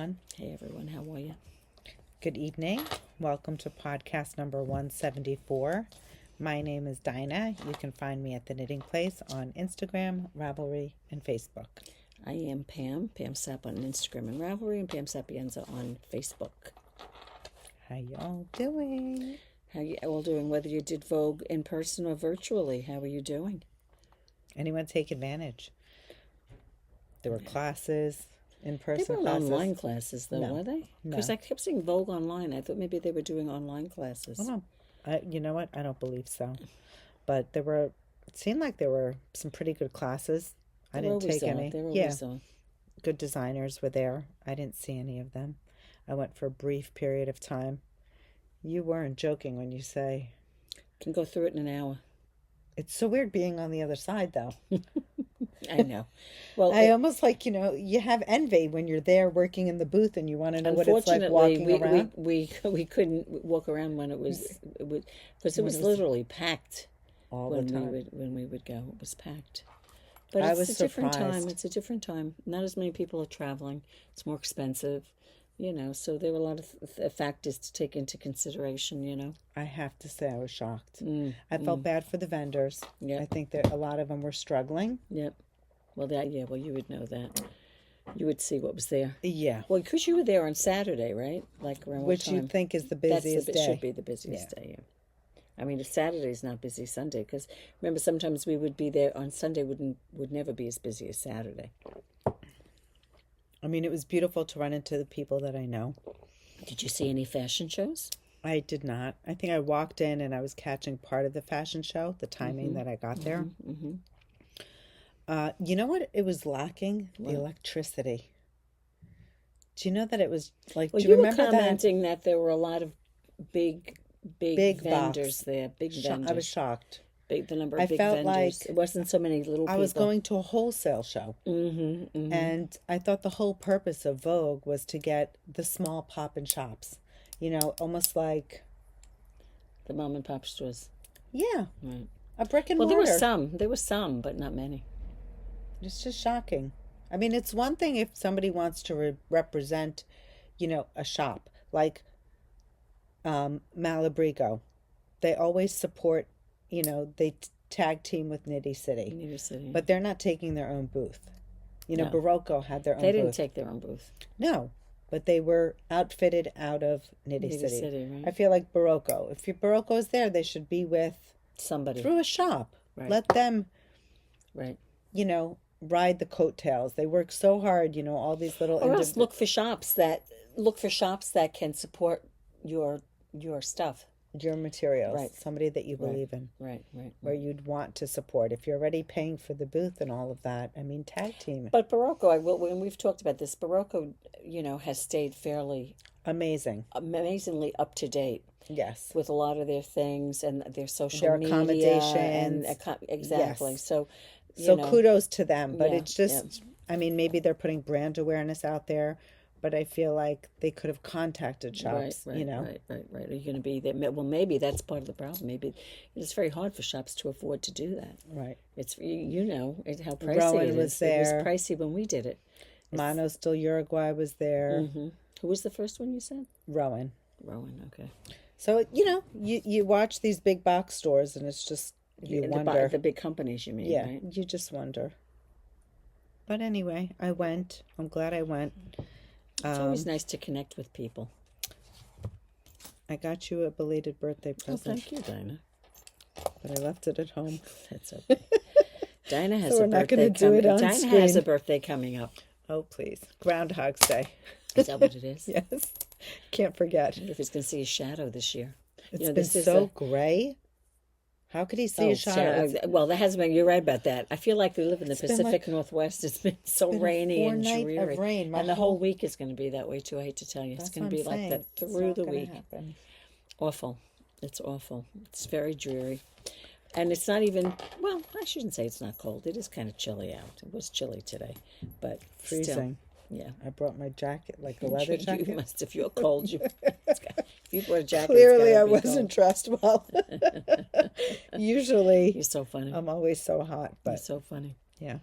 everyone. Hey everyone, how are you? Good evening. Welcome to podcast number 174. My name is Dina. You can find me at The Knitting Place on Instagram, Ravelry, and Facebook. I am Pam Sapp on Instagram and Ravelry, and Pam Sapienza on Facebook. How y'all doing? How you all doing? Whether you did Vogue in person or virtually, how are you doing? Anyone take advantage? There were classes, in-person They were classes. online classes, though, No. were they? No. Because I kept seeing Vogue online. I thought maybe they were doing online classes. Oh, no. You know what? I don't believe so. But it seemed like there were some pretty good classes. I didn't take any. They were always on. Good designers were there. I didn't see any of them. I went for a brief period of time. You weren't joking when you say... Can go through it in an hour. It's so weird being on the other side, though. I know. Well, I almost you have envy when you're there working in the booth and you want to know what it's like walking around. We couldn't walk around when it was because it was literally packed all the time. When we would go. It was packed. But it's a different time. surprised. It's a different time. Not as many people are traveling. It's more expensive, so there were a lot of factors to take into consideration, I have to say I was shocked. I felt bad for the vendors. Yep. I think that a lot of them were struggling. Yep. Well, you would know that. You would see what was there. Yeah. Well, because you were there on Saturday, right? Like around Which what time? you think is the busiest day. Should be the busiest day, yeah. I mean, if Saturday's not busy, Sunday, because remember, sometimes we would be there on Sunday, would never be as busy as Saturday. I mean, it was beautiful to run into the people that I know. Did you see any fashion shows? I did not. I think I walked in and I was catching part of the fashion show, the timing that I got there. You know what? It was lacking? What? The electricity. Do you know that it was like... Well, do you remember were commenting that there were a lot of big vendors there. Big vendors. I was shocked. The number of big vendors. Like it wasn't so many little people. I was going to a wholesale show. And I thought the whole purpose of Vogue was to get the small pop-in shops. Almost like... the mom and pop stores. Yeah. Right. A brick and mortar. Well, there were some, but not many. It's just shocking. I mean, it's one thing if somebody wants to represent, a shop. Like Malabrigo. They always support, they tag team with Nitty City. But they're not taking their own booth. No. Barocco had their own booth. They didn't take their own booth. No. But they were outfitted out of Nitty City. Right? I feel like Barocco. If your Barocco is there, they should be with... somebody. Through a shop. Right. Let them... Right. Ride the coattails. They work so hard, all these little... Or else look for shops that can support your stuff. Your materials. Right. Somebody that you believe in. Right. Where you'd want to support. If you're already paying for the booth and all of that, I mean, tag team. But Barocco, when we've talked about this, Barocco, has stayed fairly... amazingly up to date. Yes. With a lot of their things and their social media. Their accommodations. Exactly. Yes. So kudos to them. But yeah, it's just, I mean, maybe they're putting brand awareness out there, but I feel like they could have contacted shops, Right. Are you going to be there? Well, maybe that's part of the problem. Maybe it's very hard for shops to afford to do that. Right. It's, how pricey Rowan it was is. there. It was pricey when we did it. Manos del Uruguay was there. Mm-hmm. Who was the first one you said? Rowan, okay. So, you watch these big box stores and it's just, you wonder. The big companies, you mean, yeah, right? You just wonder. But anyway, I went. I'm glad I went. It's always nice to connect with people. I got you a belated birthday present. Oh, thank you, Dina. But I left it at home. That's okay. Dina has so a birthday coming. Dina screen. has a birthday coming up. Oh, please. Groundhog's Day. Is that what it is? Yes. Can't forget. I wonder if he's going to see a shadow this year. It's been so gray. How could he see a shadow? Well, that hasn't been. You're right about that. I feel like we live in the Pacific Northwest. It's been so rainy and dreary, of rain. And the whole week is going to be that way too. I hate to tell you, it's going to be like that through the week. Awful. It's awful. It's very dreary, and it's not even. Well, I shouldn't say it's not cold. It is kind of chilly out. It was chilly today, but freezing. Still, yeah, I brought my jacket, like a leather jacket. You must, if you're cold, if you brought a jacket. Clearly, I wasn't dressed well. Usually, you're so funny. I'm always so hot, but you're so funny. Yeah.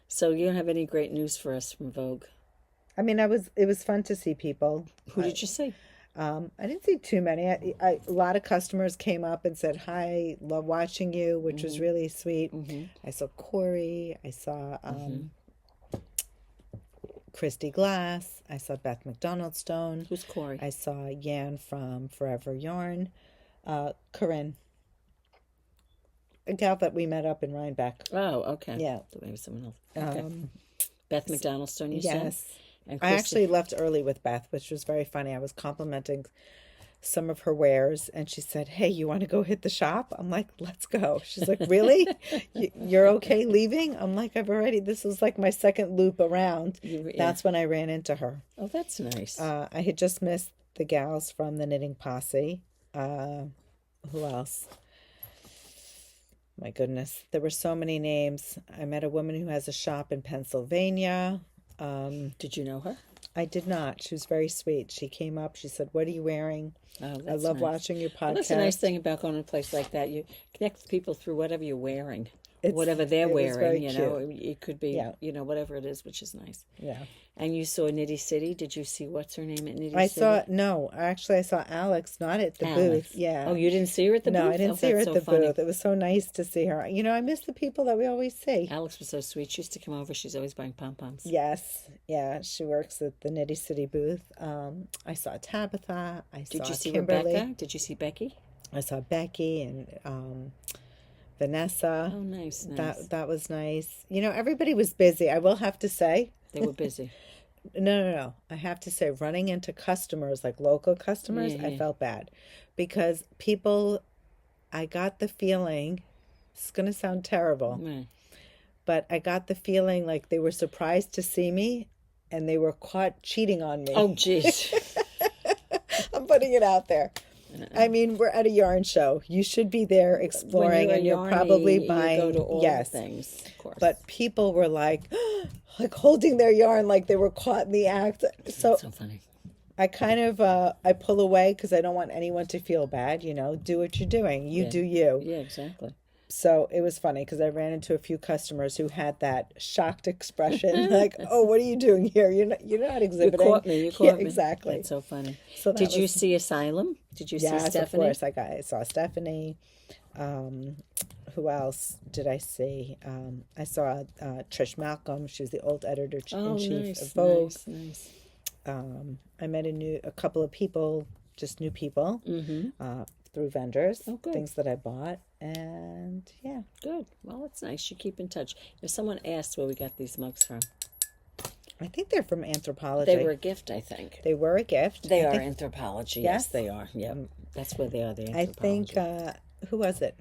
So you don't have any great news for us from Vogue? I mean, it was fun to see people. Who did you see? I didn't see too many. A lot of customers came up and said, "Hi, love watching you," which was really sweet. I saw Corey. I saw Christy Glass. I saw Beth McDonald Stone. Who's Corey? I saw Yan from Forever Yarn. Corinne. A gal that we met up in Rhinebeck. Oh, okay. Yeah. Maybe someone else. Okay. Beth McDonald Stone, you said? Yes. And I actually left early with Beth, which was very funny. I was complimenting some of her wares, and she said, "Hey, you want to go hit the shop?" I'm like, "Let's go." She's like, "Really? You're okay leaving?" I'm like, this was like my second loop around. That's when I ran into her. Oh, that's nice. I had just missed the gals from the Knitting Posse. Who else? My goodness, there were so many names. I met a woman who has a shop in Pennsylvania. Did you know her? I did not. She was very sweet. She came up. She said, "What are you wearing?" Oh, I love watching your podcast. Well, that's a nice thing about going to a place like that. You connect with people through whatever you're wearing. Whatever they're wearing, it could be, whatever it is, which is nice. Yeah. And you saw Nitty City. Did you see what's her name at Nitty City? I saw Alex, not at the booth. Yeah. Oh, you didn't see her at the booth? No, I didn't see her at the booth. It was so nice to see her. I miss the people that we always see. Alex was so sweet. She used to come over. She's always buying pom-poms. Yes. Yeah, she works at the Nitty City booth. I saw Tabitha. Did you see Kimberly. Rebecca? Did you see Becky? I saw Becky and Vanessa. Oh, nice. That was nice. Everybody was busy. I will have to say. They were busy. No. I have to say, running into customers, like local customers, I felt bad. Because people, I got the feeling, it's going to sound terrible, but I got the feeling like they were surprised to see me and they were caught cheating on me. Oh, jeez. I'm putting it out there. I mean, we're at a yarn show. You should be there exploring, and you're probably buying. You go to all things, of course. But people were like holding their yarn, like they were caught in the act. So funny. I kind of I pull away because I don't want anyone to feel bad. Do what you're doing. You do you. Yeah, exactly. So it was funny because I ran into a few customers who had that shocked expression, like, "Oh, what are you doing here? You're not exhibiting." You caught me. Exactly. That's so funny. So did you see Asylum? Did you see Stephanie? Yes, of course. I saw Stephanie. Who else did I see? I saw Trish Malcolm. She was the old editor-in-chief of Vogue. Nice. I met a couple of people, just new people, through vendors, things that I bought. And yeah. Good. Well, that's nice. You keep in touch. If someone asked where we got these mugs from. I think they're from Anthropology. They were a gift, I think. They were a gift. They are Anthropology. Yes, they are. Yeah. That's where they are, the Anthropology. I think, who was it?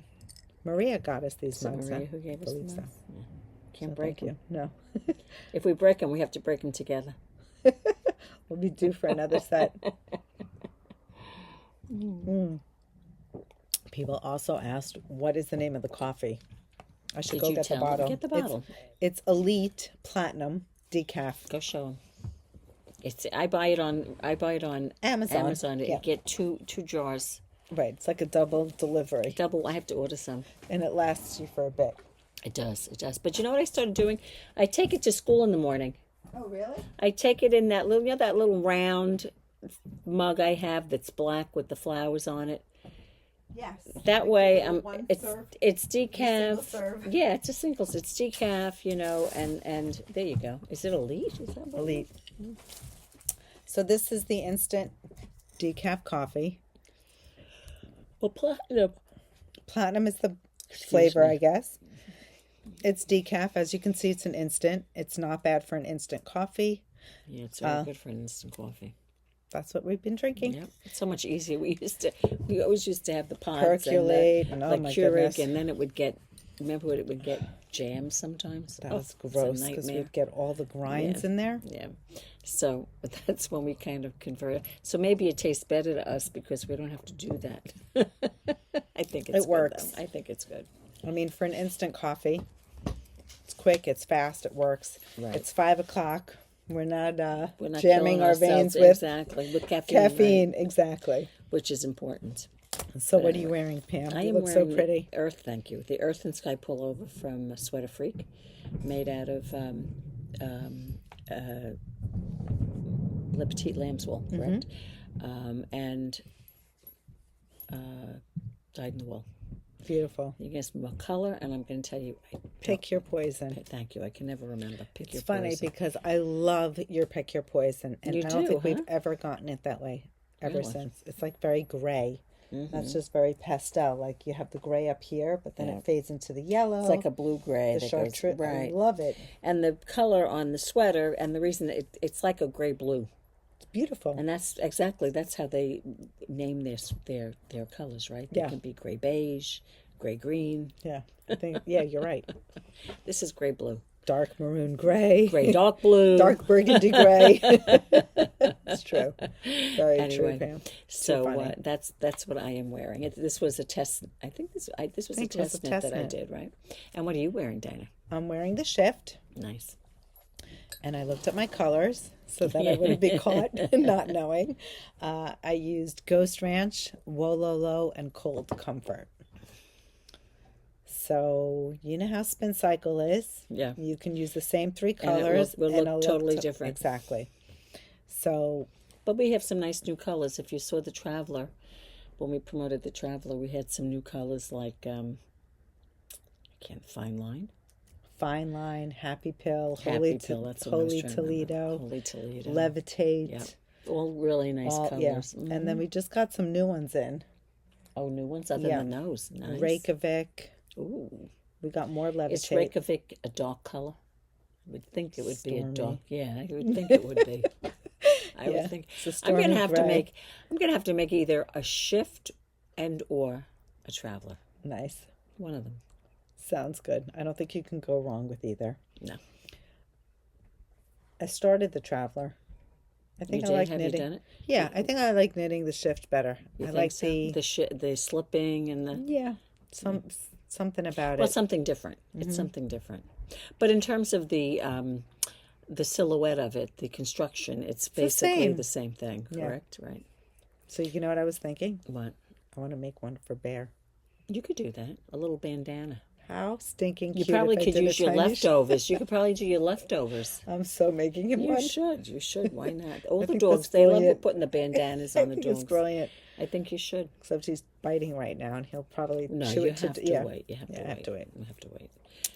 Maria got us these mugs. Maria who gave us mugs? Yeah. Can't break them. No. If we break them, we have to break them together. We'll be due for another set. People also asked, what is the name of the coffee? I should go get the bottle. Get the bottle. It's Elite Platinum Decaf. Go show them. I buy it on Amazon. You get two jars. Right, it's like a double delivery. I have to order some. And it lasts you for a bit. It does. But you know what I started doing? I take it to school in the morning. Oh, really? I take it in that little round mug I have that's black with the flowers on it. Yes. That way, it's decaf. Yeah, it's decaf, and there you go. Is it Elite? Is that Elite? So this is the instant decaf coffee. Well, Platinum. Platinum is the flavor, I guess. It's decaf. As you can see, it's an instant. It's not bad for an instant coffee. Yeah, it's very good for an instant coffee. That's what we've been drinking. Yep. It's so much easier. We always used to have the pods percolate and the Keurig, and then it would get. Remember what it would get? Jam sometimes. That was gross because we'd get all the grinds in there. Yeah. So that's when we kind of convert. So maybe it tastes better to us because we don't have to do that. I think it works. I think it's good. I mean, for an instant coffee, it's quick, it's fast, it works. Right. It's 5:00. We're not jamming our veins with caffeine. Exactly. Which is important. So what are you wearing, Pam? I am wearing so pretty. Thank you. The Earth and Sky pullover from SweaterFreak, made out of le petit lambswool, correct? And dyed in the wool. Beautiful. You guess what color, and I'm going to tell you. Pick your poison. Thank you. I can never remember. Pick your poison. It's funny because I love your pick your poison, and I don't think we've ever gotten it that way ever since. It's like very gray. That's just very pastel. Like you have the gray up here, but then it fades into the yellow. It's like a blue-gray. The chartreuse. Right. I love it. And the color on the sweater, and the reason it's like a gray-blue. It's beautiful. And that's how they name their colors, right? They can be gray-beige, gray-green. Yeah, I think. Yeah, you're right. This is gray-blue. Dark maroon gray. Gray dark blue. Dark burgundy gray. It's true. Very true, Pam. So that's what I am wearing. This was a test. I think this was a test knit that I did, right? And what are you wearing, Dina? I'm wearing the Shift. Nice. And I looked at my colors so that I wouldn't be caught not knowing. I used Ghost Ranch, Wololo, and Cold Comfort. So you know how Spin Cycle is. Yeah. You can use the same 3 colors. And it will look totally different. Exactly. So. But we have some nice new colors. If you saw the Traveler, when we promoted the Traveler, we had some new colors like, Fine Line, Happy Pill, Holy Toledo, Levitate. Yep. All really nice colors. Yeah. Mm-hmm. And then we just got some new ones in. Oh, new ones other than those. Nice. Reykjavik. Ooh. We got more Levitate. Is Reykjavik a dark color? I would think it would be a dark. Yeah, I would think it would be. I would think. I'm gonna have to make either a Shift and or a Traveler. Nice. One of them. Sounds good. I don't think you can go wrong with either. No. I started the Traveler. I think I like knitting. Have you done it? Yeah, I think I like knitting the Shift better. I like the slipping and the something about it. Well, something different. It's something different. But in terms of the silhouette of it, the construction, it's basically the same thing. Correct, right? So you know what I was thinking? What? I want to make one for Bear. You could do that. A little bandana. How stinking cute. You probably could use your leftovers. You could probably do your leftovers. I'm so making him one. You should. Why not? All the dogs, they love putting the bandanas on the dogs. It's brilliant. I think you should. Except he's biting right now, and he'll probably chew it. You have to wait.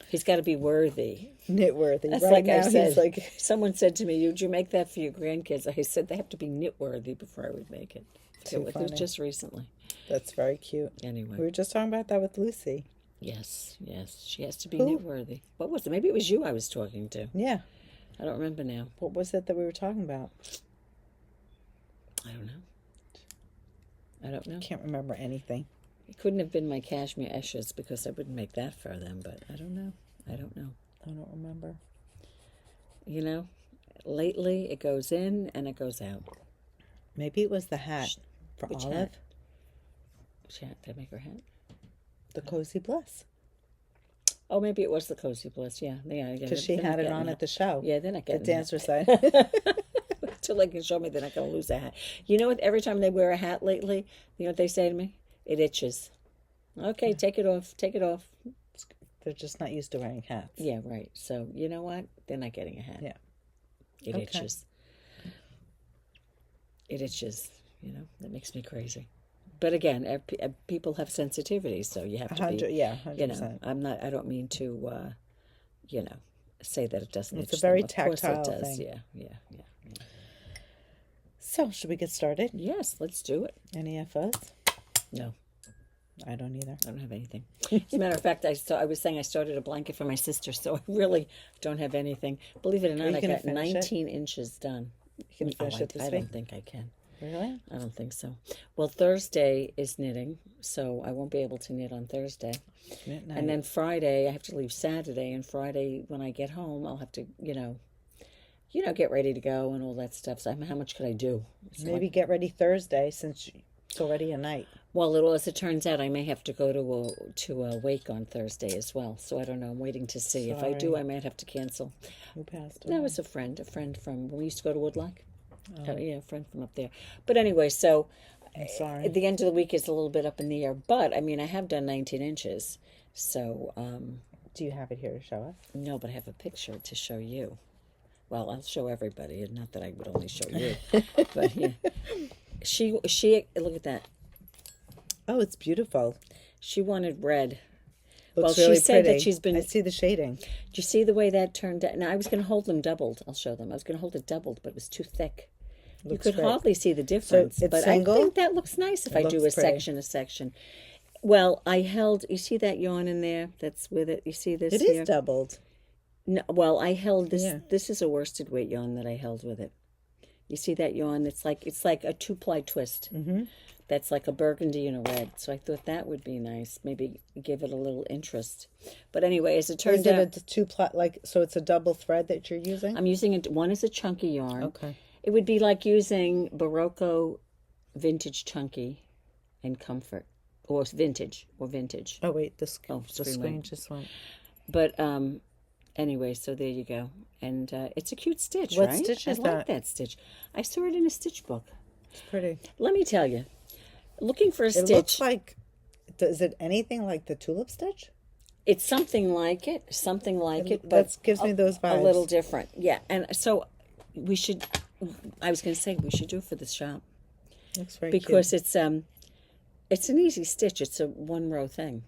He's got to be worthy. Knit-worthy. That's right like now, I said. Someone said to me, would you make that for your grandkids? I said, they have to be knit-worthy before I would make it. It was just recently. That's very cute. Anyway. We were just talking about that with Lucy. Yes. She has to be knit-worthy. What was it? Maybe it was you I was talking to. Yeah. I don't remember now. What was it that we were talking about? I don't know. I can't remember anything. It couldn't have been my cashmere esches because I wouldn't make that for them, but I don't know. I don't remember. You know, lately it goes in and it goes out. Maybe it was the hat for Which Olive. Hat? Which hat? Did I make her hat? The Cozy Bliss. Oh, maybe it was the Cozy Bliss. Yeah. Because she had it on at the show. Yeah, they're not getting the dancer side. Until they can show me they're not going to lose a hat. You know what? Every time they wear a hat lately, you know what they say to me? It itches. Okay, take it off. Take it off. They're just not used to wearing hats. Yeah, right. So, you know what? They're not getting a hat. Yeah. It itches. It itches. You know, that makes me crazy. But again, people have sensitivities, so you have to be. 100%. You know, I don't mean to, say that it doesn't. It's a very tactile thing. Yeah. Yeah. So, should we get started? Yes, let's do it. Any FOs? No. I don't either. I don't have anything. As a matter of fact, I was saying I started a blanket for my sister, so I really don't have anything. Believe it or not, I got 19 inches done. You can finish it this week? I don't think I can. Really? I don't think so. Well, Thursday is knitting, so I won't be able to knit on Thursday. And then Friday, I have to leave Saturday, and Friday, when I get home, I'll have to, get ready to go and all that stuff. So how much could I do? Maybe get ready Thursday, since it's already a night. Well, as it turns out, I may have to go to a wake on Thursday as well. So I don't know. I'm waiting to see. If I do, I might have to cancel. Who passed away? No, it was a friend from when we used to go to Woodlock. A friend from up there. But anyway, so I'm sorry. At the end of the week is a little bit up in the air. But, I mean, I have done 19 inches. So. Do you have it here to show us? No, but I have a picture to show you. Well, I'll show everybody. Not that I would only show you, but yeah. She look at that. Oh, it's beautiful. She wanted red. Looks well, really she said pretty. that she's been. I see the shading. Do you see the way that turned out? Now I was going to hold them doubled. I'll show them. I was going to hold it doubled, but it was too thick. Looks you could great. hardly see the difference. So it's but single? I think that looks nice if I do a section. Well, I held. You see that yarn in there? That's with it. You see this? It here? is doubled. No, well, I held this. Yeah. This is a worsted weight yarn that I held with it. You see that yarn? It's like a 2-ply twist. Mm-hmm. That's like a burgundy and a red. So I thought that would be nice. Maybe give it a little interest. But anyway, as it turns out, is it a 2-ply? So it's a double thread that you're using. I'm using it. One is a chunky yarn. Okay. It would be like using Barocco vintage chunky and comfort, or vintage. Oh wait, the screen screen just went. But anyway, so there you go. And it's a cute stitch, What right? stitch is I that? like that stitch. I saw it in a stitch book. It's pretty. Let me tell you, looking for a It stitch. looks like. Is it anything like the tulip stitch? It's something like it, but that gives me those vibes. A little different, yeah. And so we should. I was going to say we should do it for the shop. Looks very because cute. it's an easy stitch. It's a 1-row thing.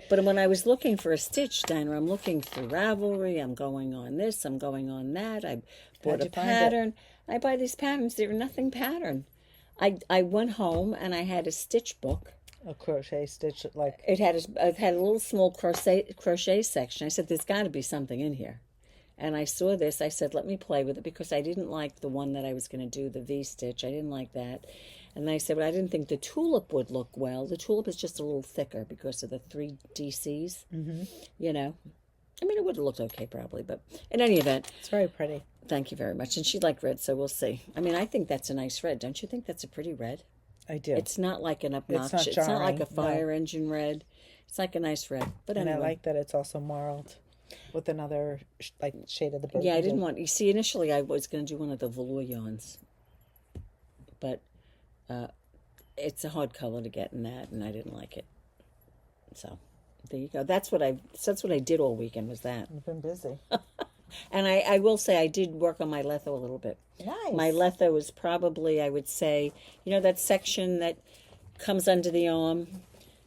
But when I was looking for a stitch, Dina, I'm looking through Ravelry. I'm going on this. I'm going on that. I bought a pattern. I buy these patterns. They're nothing pattern. I went home and I had a stitch book. A crochet stitch like It had a little small crochet section. I said, there's got to be something in here. And I saw this. I said, let me play with it because I didn't like the one that I was going to do, the V-stitch. I didn't like that. And I said, but I didn't think the tulip would look well. The tulip is just a little thicker because of the 3 DCs, you know. I mean, it would have looked okay probably, but in any event. It's very pretty. Thank you very much. And she liked red, so we'll see. I mean, I think that's a nice red. Don't you think that's a pretty red? I do. It's not like an obnoxious. It's not like a fire engine red. It's like a nice red. But anyway. And I like that it's also marled with another shade of the burgundy. Yeah, I didn't want. You see, initially I was going to do one of the velour yarns, but it's a hard color to get in that, and I didn't like it. So there you go. That's what I did all weekend. Was that? You've been busy. And I will say I did work on my letho a little bit. Nice. My letho was probably, I would say, you know that section that comes under the arm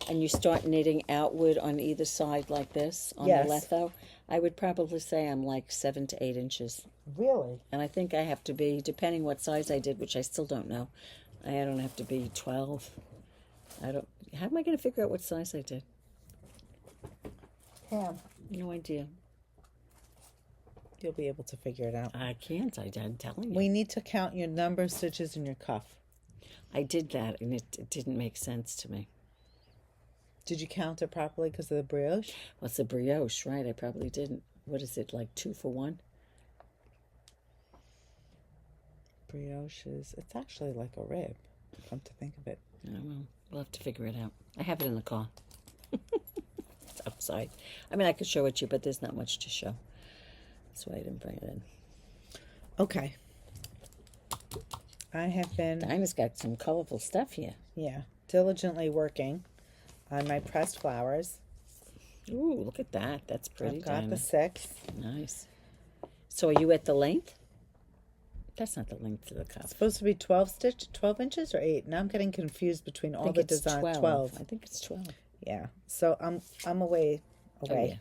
and you start knitting outward on either side like this on the letho? I would probably say I'm like 7 to 8 inches. Really? And I think I have to be, depending what size I did, which I still don't know, I don't have to be 12. How am I going to figure out what size I did? Pam. No idea. You'll be able to figure it out. I can't. I'm telling you. We need to count your number of stitches in your cuff. I did that, and it didn't make sense to me. Did you count it properly because of the brioche? Well, it's a brioche, right? I probably didn't. What is it, like 2 for 1? Brioche it's actually like a rib, come to think of it. I don't know. We'll have to figure it out. I have it in the car. It's outside. I mean, I could show it to you, but there's not much to show. That's why I didn't bring it in. Okay. I have been... Dina's got some colorful stuff here. Yeah. Diligently working on my pressed flowers. Ooh, look at that. That's pretty, I've got Dina. the 6. Nice. So are you at the length? That's not the length of the cuff. It's supposed to be 12 inches or 8. Now I'm getting confused between all the designs. 12. I think it's 12. Yeah. So I'm away. Oh, yeah.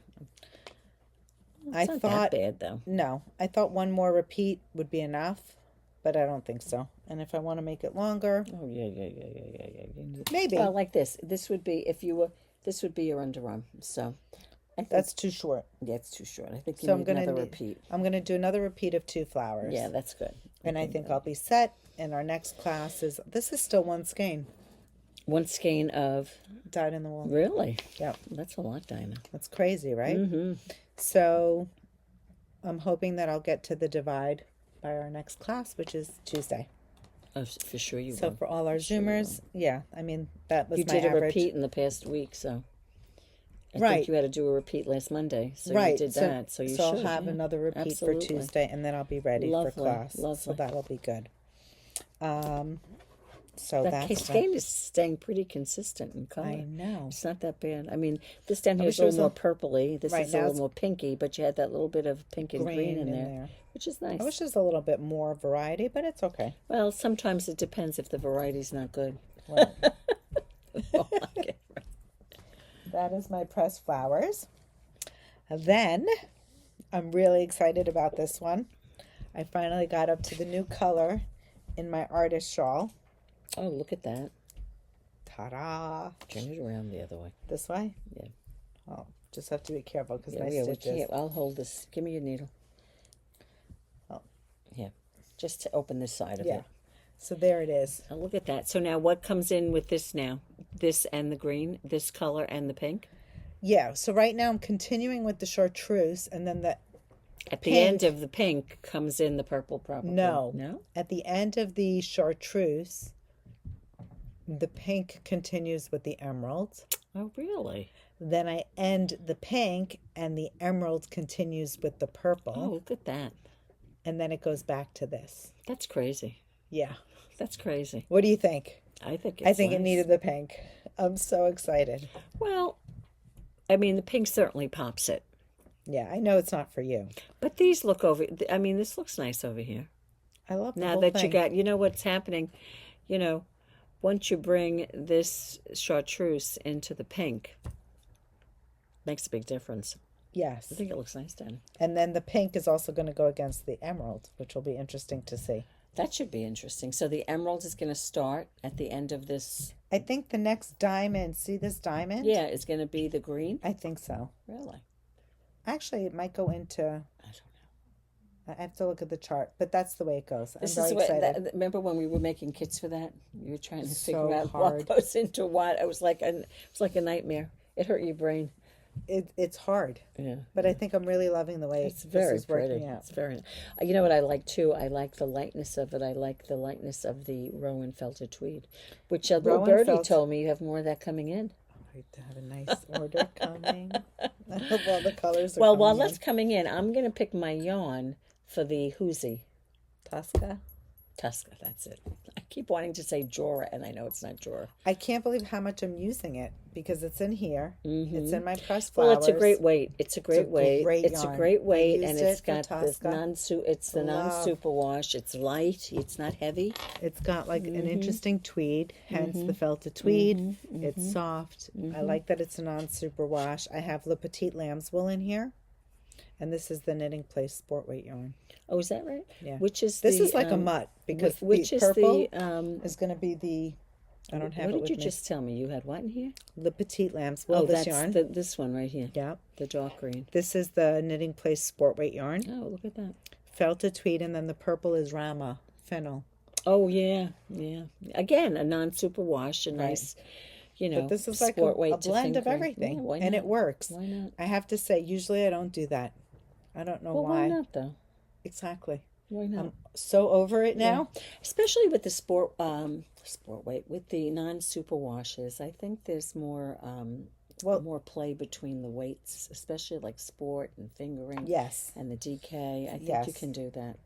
I It's not thought that bad, though. No, I thought one more repeat would be enough, but I don't think so. And if I want to make it longer, Oh, yeah. maybe. Well, like this. This would be, this would be your underarm. So I think That's too short. Yeah, it's too short. I think you So need another repeat. I'm gonna do another repeat of 2 flowers. Yeah, that's good. And I think I'll be set. And our next class this is still 1 skein. 1 skein of... Dyed in the wool. Really? Yep. That's a lot, Dina. That's crazy, right? Mm-hmm. So I'm hoping that I'll get to the divide by our next class, which is Tuesday. Oh, for sure you will. So for all our Zoomers, yeah, I mean, that was You my did a average. repeat in the past week, so... I Right. think you had to do a repeat last Monday, so Right. you did that. So you should. I'll have another repeat Absolutely. for Tuesday, and then I'll be ready Lovely, for class. lovely. So that'll be good. So that that's Cascade is staying pretty consistent in color. I know. It's not that bad. I mean, this down here is a little more purpley. This is a little more pinky, but you had that little bit of pink and green in there, which is nice. I wish there's a little bit more variety, but it's okay. Well, sometimes it depends if the variety's not good. Right. Like it. That is my pressed flowers. Then, I'm really excited about this one. I finally got up to the new color in my Artus shawl. Oh, look at that. Ta-da! Turn it around the other way. This way? Yeah. Oh, just have to be careful because my we stitches. can't. I'll hold this. Give me your needle. Oh. Yeah. Just to open this side of it. So there it is. Oh, look at that. So now what comes in with this now? This and the green, this color and the pink? Yeah. So right now I'm continuing with the chartreuse, and then at the end of the pink comes in the purple, probably. No. At the end of the chartreuse, the pink continues with the emerald. Oh, really? Then I end the pink, and the emerald continues with the purple. Oh, look at that. And then it goes back to this. That's crazy. Yeah. That's crazy. What do you think? I think it needed the pink. I'm so excited. Well, I mean, the pink certainly pops it. Yeah, I know it's not for you. But these look over, I mean, this looks nice over here. I love the now whole that thing. you got, you know what's happening, once you bring this chartreuse into the pink, makes a big difference. Yes. I think it looks nice, Dina. And then the pink is also going to go against the emerald, which will be interesting to see. That should be interesting. So the emerald is going to start at the end of this. I think the next diamond, see this diamond? Yeah, is going to be the green. I think so. Really? Actually, it might go into... I don't know. I have to look at the chart, but that's the way it goes. I'm This very is what, excited. Remember when we were making kits for that? You were trying to So figure out hard. what goes into what. It was like a nightmare. It hurt your brain. It's hard. Yeah. But I think I'm really loving the way It's very this is working pretty. out. It's very. You know what I like too? I like the lightness of it. I like the lightness of the Rowan felted tweed, which little birdie told me you have more of that coming in. I have a nice order coming. I hope all the colors are Well, coming while in. that's coming in, I'm going to pick my yarn for the Hoosie. Tosca. That's it. I keep wanting to say Jora, and I know it's not Jora. I can't believe how much I'm using it because it's in here. Mm-hmm. It's in my pressed flowers. Well, it's a great weight. It's a great weight. It's yarn. a great weight, and it's it got this the non-superwash. It's light. It's not heavy. It's got like an interesting tweed, hence the felted tweed. It's soft. I like that it's a non-superwash. I have the petit lambswool in here, and this is the Knitting Place sport weight yarn. Oh, is that right? Yeah. Which is this is like a mutt because which the is purple the is going to be the. I don't have it with me. What did you just tell me? You had what in here? The petit lambswool. This yarn. This one right here. Yeah. The dark green. This is the Knitting Place sport weight yarn. Oh, look at that. Felted tweed, and then the purple is Rama fennel. Oh yeah. Again, a non-superwash, a nice. But this is like a blend of everything, and it works. Why not? I have to say, usually I don't do that. I don't know why. Why not though? Exactly. Why not? I'm so over it now. Yeah. Especially with the sport weight, with the non-super washes. I think there's more more play between the weights, especially like sport and fingering. Yes. And the DK. I think you can do that.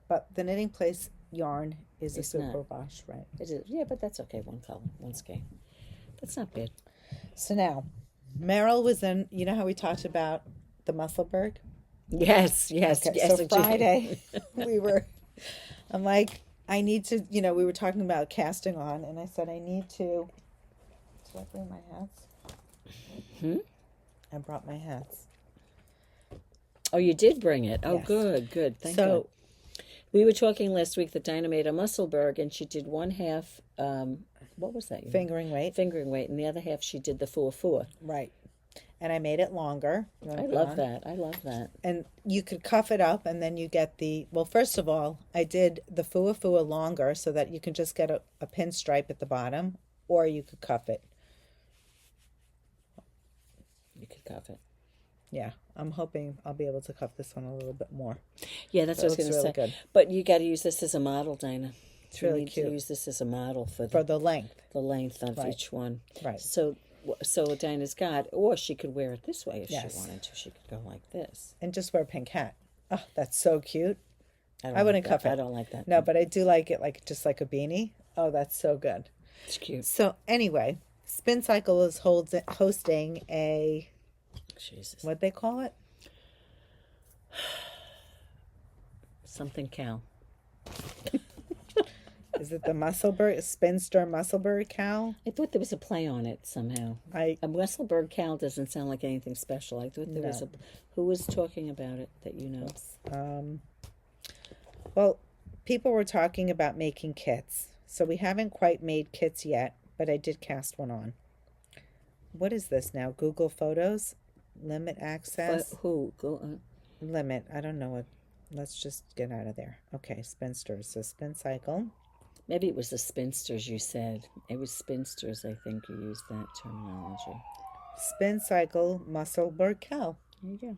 But the Knitting Place yarn is a super wash, right? It is. Yeah, but that's okay. One color, one skein. That's not bad. So now, Meryl was in. You know how we talked about the Musselburgh? Yes. Okay, so Friday, I'm like, I need to, we were talking about casting on, and I said, I need to, did I bring my hats? I brought my hats. Oh, you did bring it. Oh, yes. Good. Thank God. We were talking last week that Dina made a Musselburgh, and she did one half, what was that? Fingering weight, and the other half she did the Fuwa Fuwa. Right. And I made it longer. I love that. And you could cuff it up, and then you get first of all, I did the Fuwa Fuwa longer so that you can just get a pinstripe at the bottom, or you could cuff it. You could cuff it. Yeah, I'm hoping I'll be able to cuff this one a little bit more. Yeah, that's what I was going to say. Good. But you got to use this as a model, Dina. It's really cute. To use this as a model for the length. The length of each one. Right. So Dina's got, or she could wear it this way if she wanted to. She could go like this. And just wear a pink hat. Oh, that's so cute. I wouldn't cuff it. I don't like that. No, but I do like it just like a beanie. Oh, that's so good. It's cute. So anyway, Spin Cycle is hosting a, Jesus. what'd they call it? Something cowl. Is it the Musselburgh, Spinster Musselburgh cowl? I thought there was a play on it somehow. A Musselburgh cowl doesn't sound like anything special. I thought there was a... Who was talking about it that you know? Well, people were talking about making kits. So we haven't quite made kits yet, but I did cast one on. What is this now? Google Photos? Limit access? Who? Limit. I don't know what. Let's just get out of there. Okay, spinsters. So Spin Cycle. Maybe it was the spinsters you said. It was spinsters, I think you used that terminology. Spin Cycle Musselburgh cowl. There you go.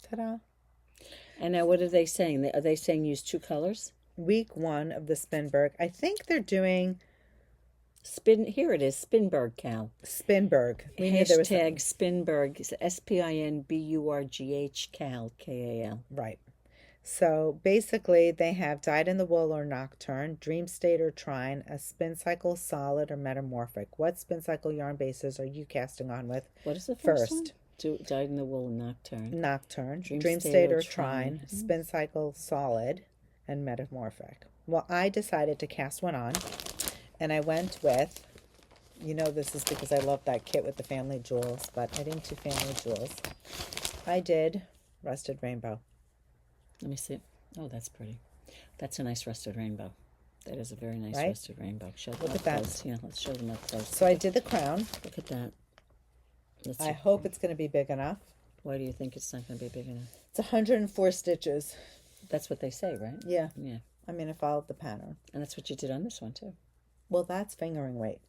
Ta-da. And now what are they saying? Are they saying use 2 colors? Week 1 of the Spinburgh. I think they're doing... Here it is, Spinburgh cowl. Spinburgh. Hashtag Spinburgh. Spinburgh cowl, K-A-L. Right. So basically they have dyed in the wool or nocturne, dream state or trine, a Spin Cycle solid or metamorphic. What Spin Cycle yarn bases are you casting on with? What is the first one? Dyed in the wool and nocturne. Nocturne, dream state or trine, Spin Cycle solid, and metamorphic. Well, I decided to cast one on, and I went with, this is because I love that kit with the family jewels, but I didn't do family jewels. I did Rusted Rainbow. Let me see. Oh, that's pretty. That's a nice rusted rainbow. That is a very nice rusted rainbow. Look at that. Close. Yeah, let's show them up close. So I did the crown. Look at that. I hope it's going to be big enough. Why do you think it's not going to be big enough? It's 104 stitches. That's what they say, right? Yeah. Yeah. I mean, I followed the pattern. And that's what you did on this one, too. Well, that's fingering weight.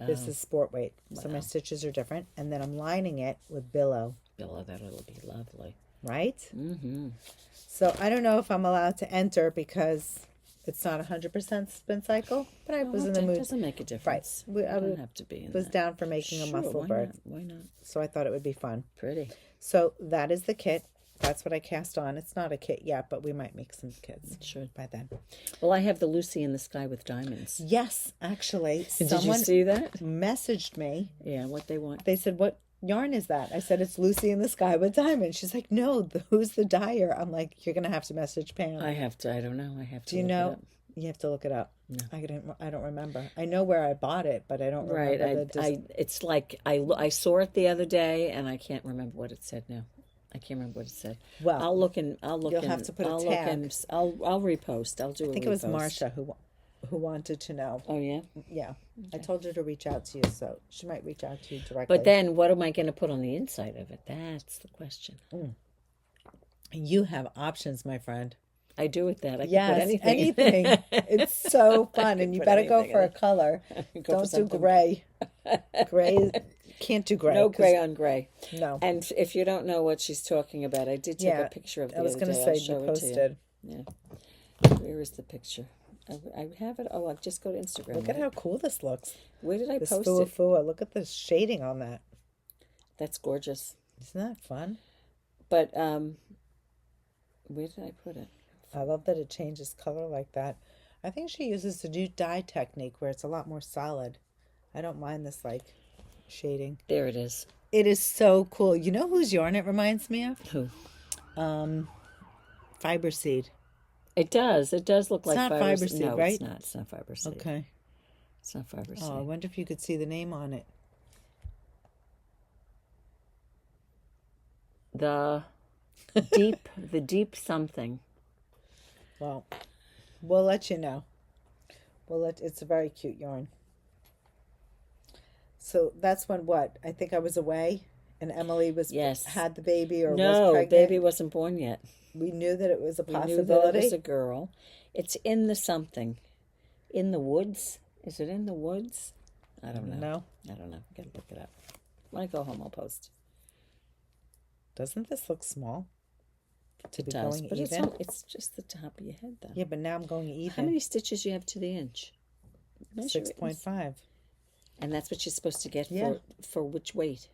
This is sport weight. Wow. So my stitches are different. And then I'm lining it with billow. Billow, that'll be lovely. Right? Mm-hmm. So I don't know if I'm allowed to enter because it's not 100% Spin Cycle, but I was in the mood. It doesn't make a difference. Right. I don't have to be in was down for making a Musselburgh. Why not? So I thought it would be fun. Pretty. So that is the kit. That's what I cast on. It's not a kit yet, but we might make some kits by then. Well, I have the Lucy in the Sky with Diamonds. Yes, actually. Did you see that? Messaged me. Yeah, what they want. They said, what yarn is that? I said, it's Lucy in the Sky with Diamonds. She's like, no, who's the dyer? I'm like, you're going to have to message Pam. I don't know. I have to. Do you know? You have to look it up. No. I don't remember. I know where I bought it, but I don't remember. It's like I saw it the other day, and I can't remember what it said now. I can't remember what it said. Well, I'll look. You'll have to put a tag. I'll repost. I'll do a repost. I think it was Marcia who wanted to know. Oh, yeah? Yeah. Okay. I told her to reach out to you, so she might reach out to you directly. But then what am I going to put on the inside of it? That's the question. You have options, my friend. I do with that. I can put anything. It's so fun, and you better go for a color. Don't do gray. Gray, can't do gray. No gray on gray. No. And if you don't know what she's talking about, I did take a picture of the other day. I was going to say you posted. Yeah. Where is the picture? I have it. Oh, I'll just go to Instagram. Look at how cool this looks. Where did I post Fuwa it? Fuwa. Look at the shading on that. That's gorgeous. Isn't that fun? But where did I put it? I love that it changes color like that. I think she uses the new dye technique where it's a lot more solid. I don't mind this shading. There it is. It is so cool. You know whose yarn it reminds me of? Who? Fiber Seed. It does. It does look like Fiber Seed, no, right? it's not. It's not Fiber Seed. Okay. It's not Fiber Seed. Oh, I wonder if you could see the name on it. The deep something. Well, we'll let you know. It's a very cute yarn. So that's when I think I was away and Emily had the baby or was pregnant. No, baby wasn't born yet. We knew that it was a possibility. We knew that it was a girl. It's in the something. In the woods? Is it in the woods? I don't know. No. I don't know. Gotta look it up. When I go home, I'll post. Doesn't this look small? It does, but it's just the top of your head, though. Yeah, but now I'm going even. How many stitches you have to the inch? 6.5. And that's what you're supposed to get for which weight?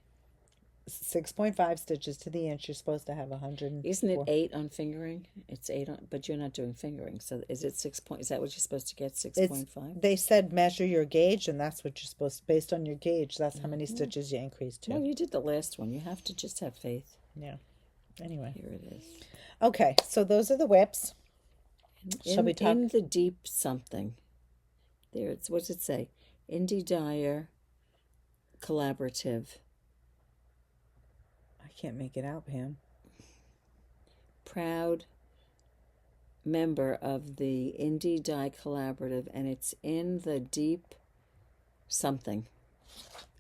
6.5 stitches to the inch. You're supposed to have 100. Isn't it 8 on fingering? It's 8 on, but you're not doing fingering. So is it 6 point? Is that what you're supposed to get? 6.5. They said measure your gauge, and that's what you're supposed to. Based on your gauge, that's how many stitches you increase to. No, you did the last one. You have to just have faith. Yeah. Anyway, here it is. Okay, so those are the whips. Shall we talk? In the deep something. There, it's what's it say? Indie Dyer Collaborative. I can't make it out, Pam. Proud member of the Indie Dye Collaborative, and it's in the deep something.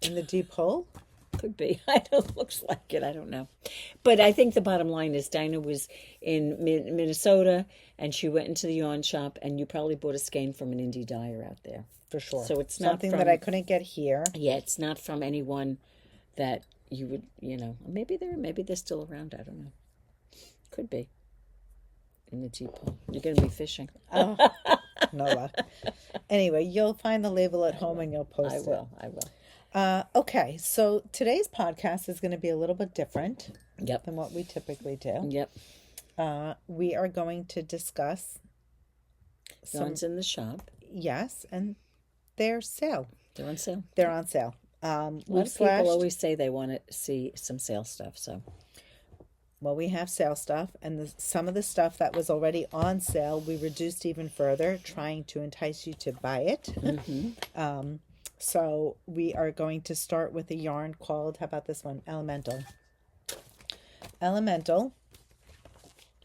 In the deep hole? Could be. I don't. Looks like it. I don't know. But I think the bottom line is Dinah was in Minnesota, and she went into the yarn shop, and you probably bought a skein from an indie dyer out there. For sure. So it's not something from, that I couldn't get here. Yeah, it's not from anyone that you would, maybe they're still around. I don't know. Could be. In the deep hole. You're going to be fishing. Oh, no luck. Anyway, you'll find the label at home and you'll post it. I will. Okay, so today's podcast is going to be a little bit different than what we typically do. Yep. We are going to discuss yarns in the shop. Yes, and they're sale. They're on sale. They're on sale. A lot of people always say they want to see some sale stuff. So, well, we have sale stuff, and some of the stuff that was already on sale, we reduced even further, trying to entice you to buy it. Mm-hmm. So we are going to start with a yarn called, how about this one? Elemental. Elemental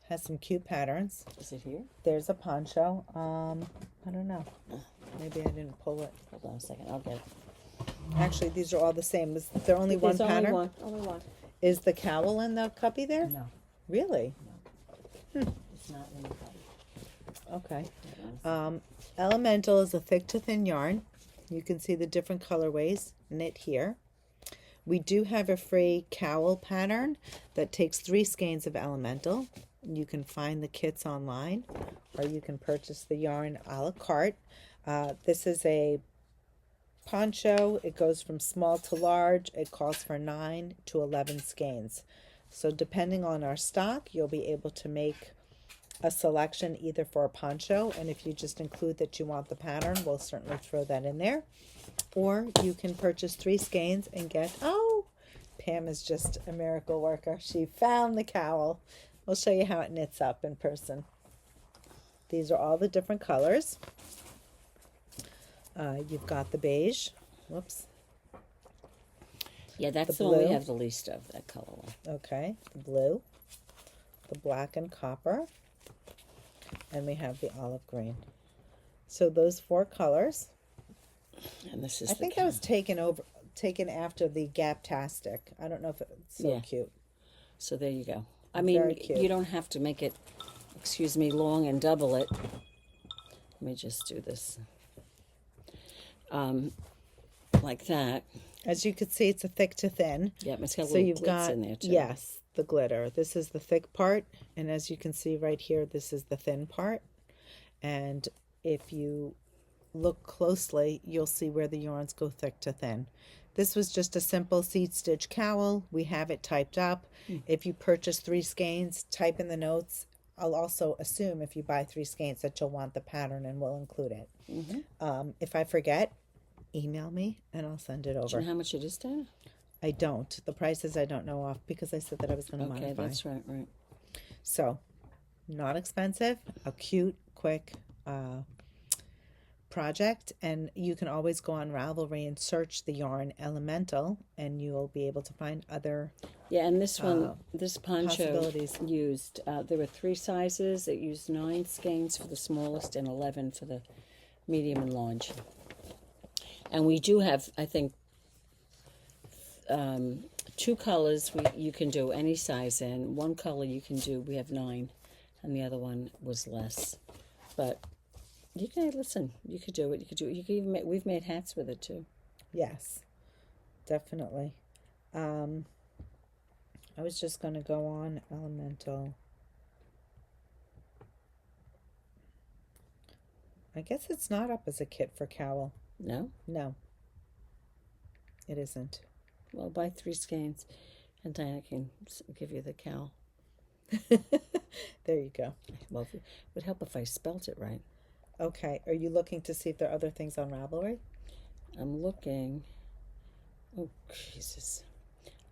has some cute patterns. Is it here? There's a poncho. I don't know. Maybe I didn't pull it. Hold on a second. I'll get it. Actually, these are all the same. Is there only one pattern? Only one. Is the cowl in the cubby there? No. Really? No. It's not in the cubby. Okay. Elemental is a thick to thin yarn. You can see the different colorways knit here. We do have a free cowl pattern that takes 3 skeins of Elemental. You can find the kits online, or you can purchase the yarn a la carte. This is a poncho. It goes from small to large. It calls for 9 to 11 skeins. So depending on our stock, you'll be able to make a selection either for a poncho, and if you just include that you want the pattern, we'll certainly throw that in there. Or you can purchase 3 skeins and get, Pam is just a miracle worker. She found the cowl. We'll show you how it knits up in person. These are all the different colors. You've got the beige. Whoops. Yeah, that's the one we have the least of, that color one. Okay, the blue, the black and copper, and we have the olive green. So those 4 colors. And this is I think that was taken after the Gaptastic. I don't know if it's so cute. So there you go. I mean, you don't have to make it, long and double it. Let me just do this. Like that. As you can see, it's a thick to thin. Yep, it's got little glitz in there too. Yes, the glitter. This is the thick part, and as you can see right here, this is the thin part. And if you look closely, you'll see where the yarns go thick to thin. This was just a simple seed stitch cowl. We have it typed up. If you purchase 3 skeins, type in the notes. I'll also assume if you buy 3 skeins that you'll want the pattern, and we'll include it. Mm-hmm. If I forget, email me and I'll send it over. Do you know how much it is, Dina? I don't. The prices I don't know off because I said that I was going to modify. Okay, that's right. So, not expensive, a cute, quick project, and you can always go on Ravelry and search the yarn Elemental, and you'll be able to find other and this one, this poncho used, there were 3 sizes. It used 9 skeins for the smallest and 11 for the medium and large. And we do have, I think, 2 colors you can do any size in. 1 color you can do, we have 9, and the other one was less. But you can you could do it. You could even we've made hats with it too. Yes, definitely. I was just going to go on Elemental. I guess it's not up as a kit for cowl. No? No. It isn't. Well, buy 3 skeins. And Diana can give you the cowl. There you go. Well, it would help if I spelt it right. Okay. Are you looking to see if there are other things on Ravelry? I'm looking. Oh, Jesus.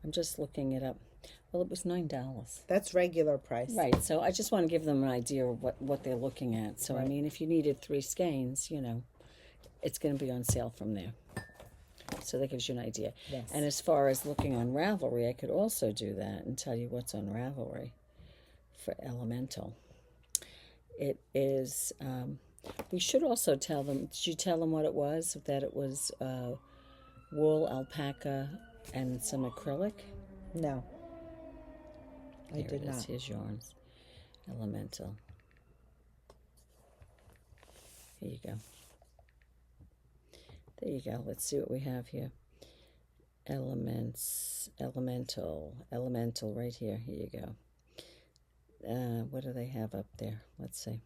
I'm just looking it up. Well, it was $9. That's regular price. Right. So I just want to give them an idea of what they're looking at. So, right. I mean, if you needed 3 skeins, you know, it's going to be on sale from there. So that gives you an idea. Yes. And as far as looking on Ravelry, I could also do that and tell you what's on Ravelry for Elemental. It is, we should also tell them, did you tell them what it was? That it was wool, alpaca, and some acrylic? No. I did not. Here's yarns. Elemental. Here you go. There you go. Let's see what we have here. Elemental right here. Here you go. What do they have up there? Let's see.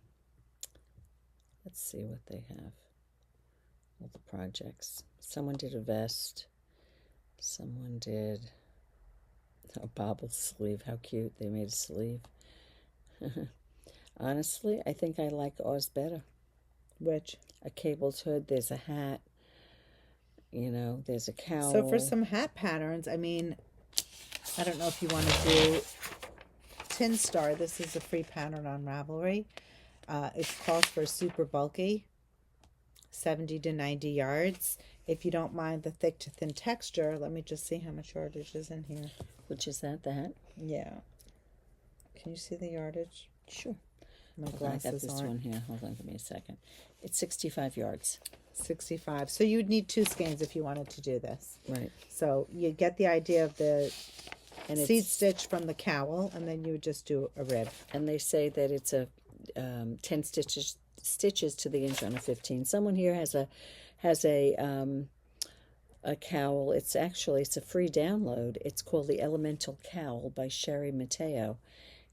Let's see what they have. All the projects. Someone did a vest. Someone did a bobble sleeve. How cute. They made a sleeve. Honestly, I think I like ours better. Which? A cabled hood. There's a hat. You know, there's a cowl. So for some hat patterns, I mean, I don't know if you want to do Tin Star. This is a free pattern on Ravelry. It calls for super bulky, 70 to 90 yards. If you don't mind the thick to thin texture, let me just see how much yardage is in here. Which is that, the hat? Yeah. Can you see the yardage? Sure. My glasses I got this aren't. one here. Hold on, give me a second. It's 65 yards. 65. So you'd need 2 skeins if you wanted to do this. Right. So you get the idea of the seed stitch from the cowl, and then you would just do a rib. And they say that it's a 10 stitches to the inch on a 15. Someone here has a cowl. It's a free download. It's called the Elemental Cowl by Sherri Matteo.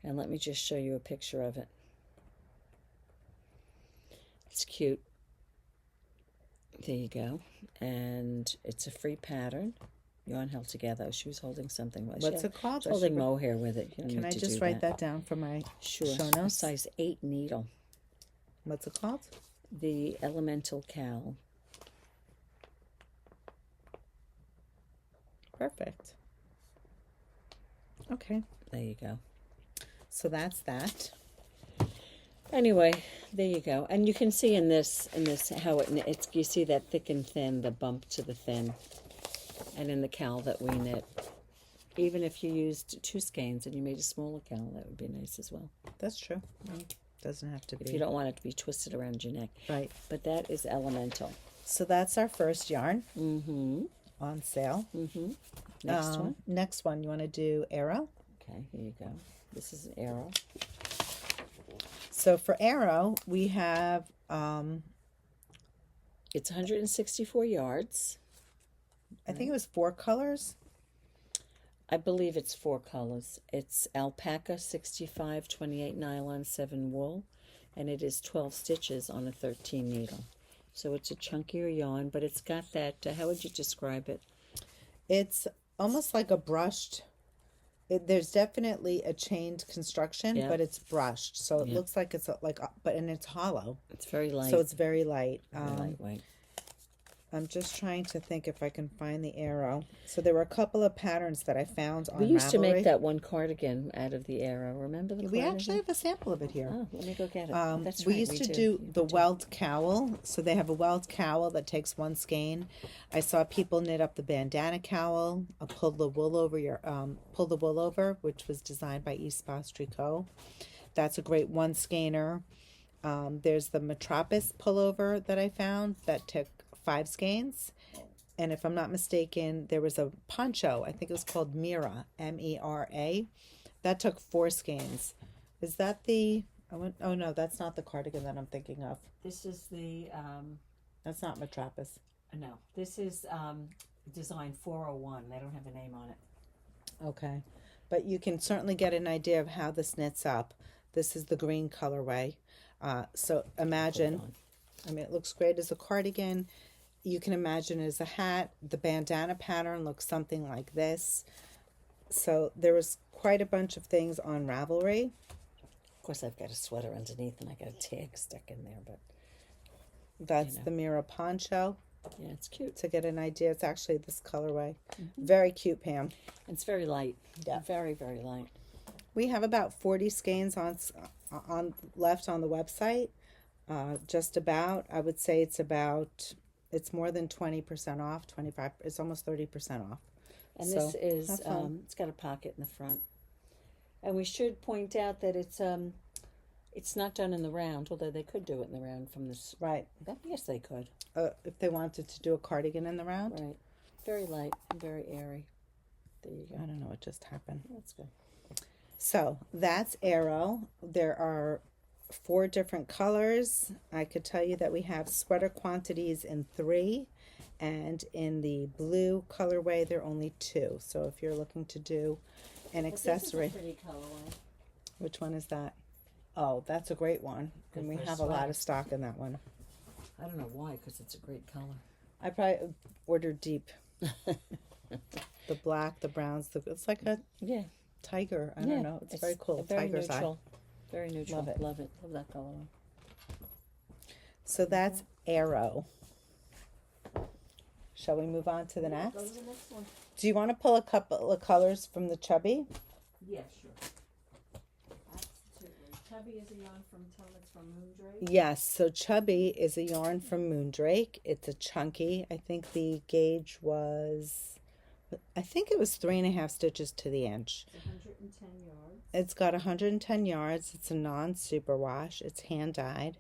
And let me just show you a picture of it. It's cute. There you go. And it's a free pattern. Yarn held together. She was holding something. What's it called? She's holding mohair with it. Can I just write that down for my show notes? A size 8 needle. What's it called? The Elemental Cowl. Perfect. Okay. There you go. So that's that. Anyway, there you go. And you can see in this how it's you see that thick and thin, the bump to the thin. And in the cowl that we knit. Even if you used 2 skeins and you made a smaller cowl, that would be nice as well. That's true. Doesn't have to be. If you don't want it to be twisted around your neck. Right. But that is Elemental. So that's our first yarn. Mm-hmm. On sale. Mm-hmm. Next one. Next one. You want to do Aero? Okay, here you go. This is an Aero. So for Aero, we have... it's 164 yards. I think it was 4 colors. I believe it's 4 colors. It's alpaca, 65, 28 nylon, 7 wool, and it is 12 stitches on a 13 needle. So it's a chunkier yarn, but it's got that, how would you describe it? It's almost like a brushed, there's definitely a chained construction, but it's brushed. So it looks like it's and it's hollow. It's very light. So it's very light. Very lightweight. I'm just trying to think if I can find the Aero. So there were a couple of patterns that I found on Ravelry. We used to make that one cardigan out of the Aero. Remember the cardigan? We actually have a sample of it here. Oh, let me go get it. That's we right. used to do the Welt cowl. So they have a Welt cowl that takes 1 skein. I saw people knit up the Bandana Cowl. Pull the wool over, which was designed by Espace Tricot. That's a great 1 skeiner. There's the Metropis pullover that I found that took 5 skeins, and if I'm not mistaken, there was a poncho. I think it was called Mira, M-E-R-A. That took 4 skeins. Is that the? Oh no, that's not the cardigan that I'm thinking of. This is the. That's not Metropis. No, this is design 401. They don't have a name on it. Okay, but you can certainly get an idea of how this knits up. This is the green colorway. So imagine. I mean, it looks great as a cardigan. You can imagine it as a hat. The bandana pattern looks something like this. So there was quite a bunch of things on Ravelry. Of course, I've got a sweater underneath, and I got a tag stuck in there, but that's the Mira poncho. Yeah, it's cute. To get an idea, it's actually this colorway. Very cute, Pam. It's very light. Yeah, very, very light. We have about 40 skeins on left on the website. Just about. I would say it's more than 20% off. 25. It's almost 30% off. And so, this is it's got a pocket in the front. And we should point out that it's not done in the round, although they could do it in the round from this. Right. Yes, they could. If they wanted to do a cardigan in the round. Right. Very light, very airy. There you go. I don't know what just happened. That's good. So that's Aero. There are 4 different colors. I could tell you that we have sweater quantities in 3, and in the blue colorway there are only 2. So if you're looking to do an accessory, this is a pretty colorway. Which one is that? Oh, that's a great one, and we have a lot of stock in that one. I don't know why, because it's a great color. I probably ordered deep. The black, the browns, it's like a tiger. I don't know. It's very cool. Very Tiger's neutral. eye. Very neutral. Love it. Love it. Love that color. So that's Aero. Shall we move on to the next? Go to the next one. Do you want to pull a couple of colors from the Chubby? Yeah, sure. Absolutely. Chubby is a yarn from Moondrake. Yes, so Chubby is a yarn from Moondrake. It's a chunky. I think the gauge was, I think it was 3.5 stitches to the inch. It's 110 yards. It's got 110 yards. It's a non-superwash. It's hand-dyed.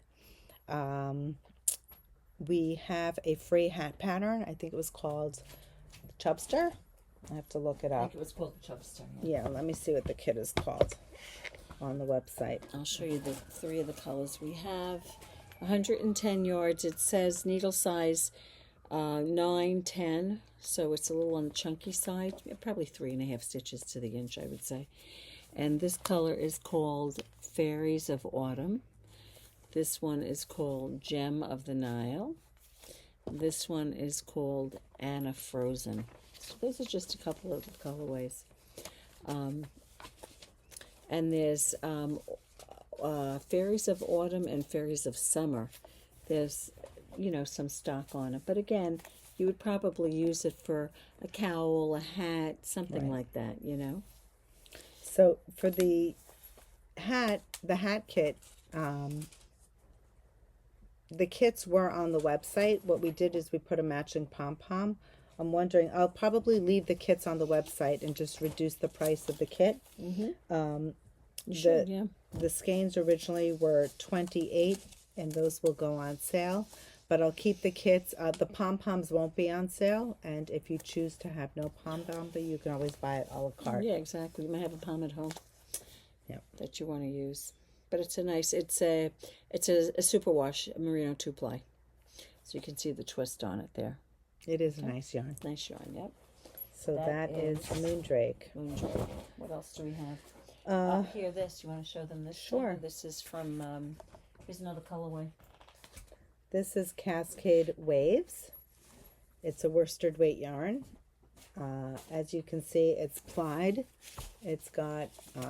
We have a free hat pattern. I think it was called Chubster. I have to look it up. I think it was called the Chubster. Yeah, let me see what the kit is called on the website. I'll show you the 3 of the colors. We have 110 yards. It says needle size 9, 10. So it's a little on the chunky side. Probably 3.5 stitches to the inch, I would say. And this color is called Fairies of Autumn. This one is called Gem of the Nile. This one is called Anna Frozen. So those are just a couple of the colorways. And there's Fairies of Autumn and Fairies of Summer. There's, some stock on it. But again, you would probably use it for a cowl, a hat, something like that, So for the hat kit, the kits were on the website. What we did is we put a matching pom-pom. I'm wondering, I'll probably leave the kits on the website and just reduce the price of the kit. Mm-hmm. The skeins originally were 28, and those will go on sale. But I'll keep the kits. The pom-poms won't be on sale, and if you choose to have no pom-pom, but you can always buy it a la carte. Yeah, exactly. You might have a pom at home. Yep. That you want to use. But it's a superwash, a merino 2-ply. So you can see the twist on it there. It is a nice yarn. Nice yarn, yep. So that is Moondrake. Moondrake. What else do we have? Here, this. You want to show them this? Sure. Thing? This is from, here's another colorway. This is Cascade Waves. It's a worsted weight yarn. As you can see, it's plied. It's got,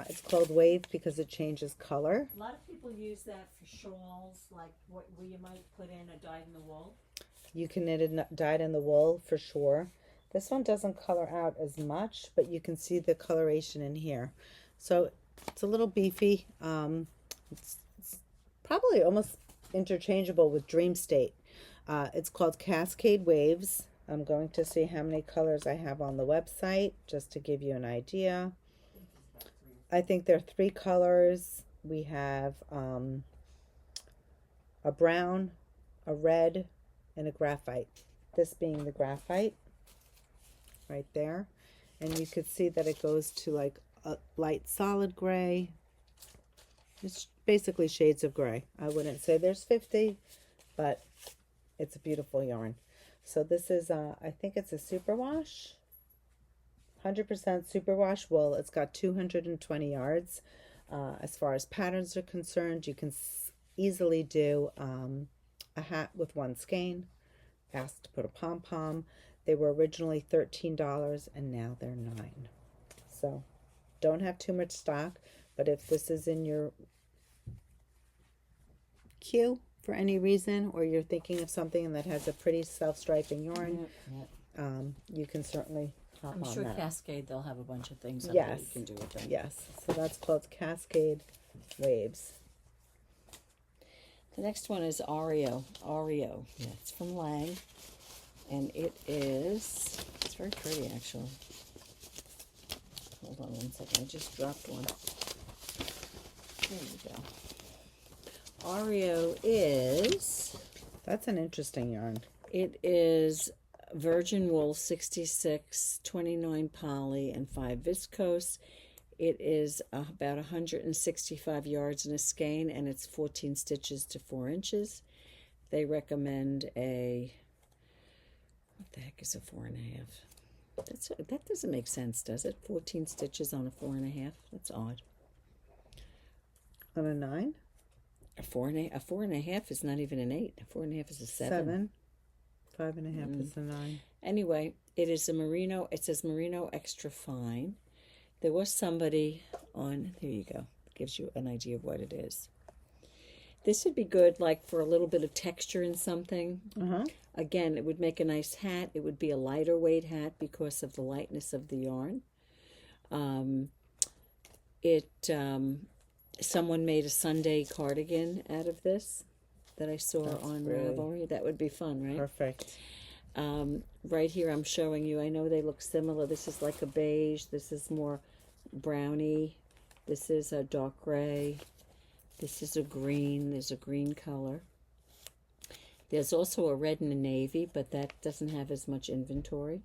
it's called Wave because it changes color. A lot of people use that for shawls, like where you might put in a dyed in the wool. You can knit it dyed in the wool for sure. This one doesn't color out as much, but you can see the coloration in here. So it's a little beefy. It's probably almost interchangeable with Dream State. It's called Cascade Waves. I'm going to see how many colors I have on the website just to give you an idea. I think there are 3 colors. We have a brown, a red, and a graphite. This being the graphite right there. And you could see that it goes to like a light solid gray. It's basically shades of gray. I wouldn't say there's 50, but it's a beautiful yarn. So this is, I think it's a superwash, 100% superwash wool. It's got 220 yards. As far as patterns are concerned, you can easily do a hat with 1 skein. Asked to put a pom-pom. They were originally $13 and now they're $9. So don't have too much stock, but if this is in your queue for any reason, or you're thinking of something that has a pretty self-striping yarn, you can certainly hop on that. I'm sure Cascade, they'll have a bunch of things that you can do with them. Yes, so that's called Cascade Waves. The next one is Ario. Yeah, it's from Lang. And it's very pretty, actually. Hold on one second. I just dropped one. There you go. Ario is... That's an interesting yarn. It is virgin wool, 66, 29 poly, and 5 viscose. It is about 165 yards in a skein, and it's 14 stitches to 4 inches. They recommend a... What the heck is a 4.5? That doesn't make sense, does it? 14 stitches on a 4.5? That's odd. On a 9? A 4.5 is not even an 8. A 4.5 is a 7. 5.5 is a 9. Anyway, it is a merino. It says merino extra fine. There was somebody on. There you go. Gives you an idea of what it is. This would be good, like, for a little bit of texture in something. Again, it would make a nice hat. It would be a lighter weight hat because of the lightness of the yarn. Someone made a Sunday cardigan out of this that I saw on Ravelry. That would be fun, right? Perfect. Right here I'm showing you. I know they look similar. This is like a beige. This is more browny. This is a dark gray. This is a green. There's a green color. There's also a red and a navy, but that doesn't have as much inventory.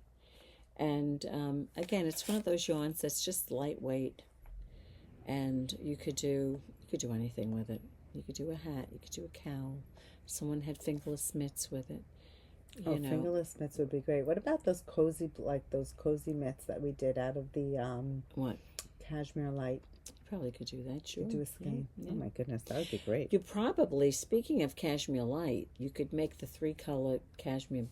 And again, it's one of those yarns that's just lightweight, and you could do anything with it. You could do a hat. You could do a cowl. Someone had fingerless mitts with it. Fingerless mitts would be great. What about those cozy mitts that we did out of the what? Cashmere light? You probably could do that, sure. Do a skein. Yeah. Oh my goodness, that would be great. You probably, speaking of cashmere light, you could make the 3-color cashmere.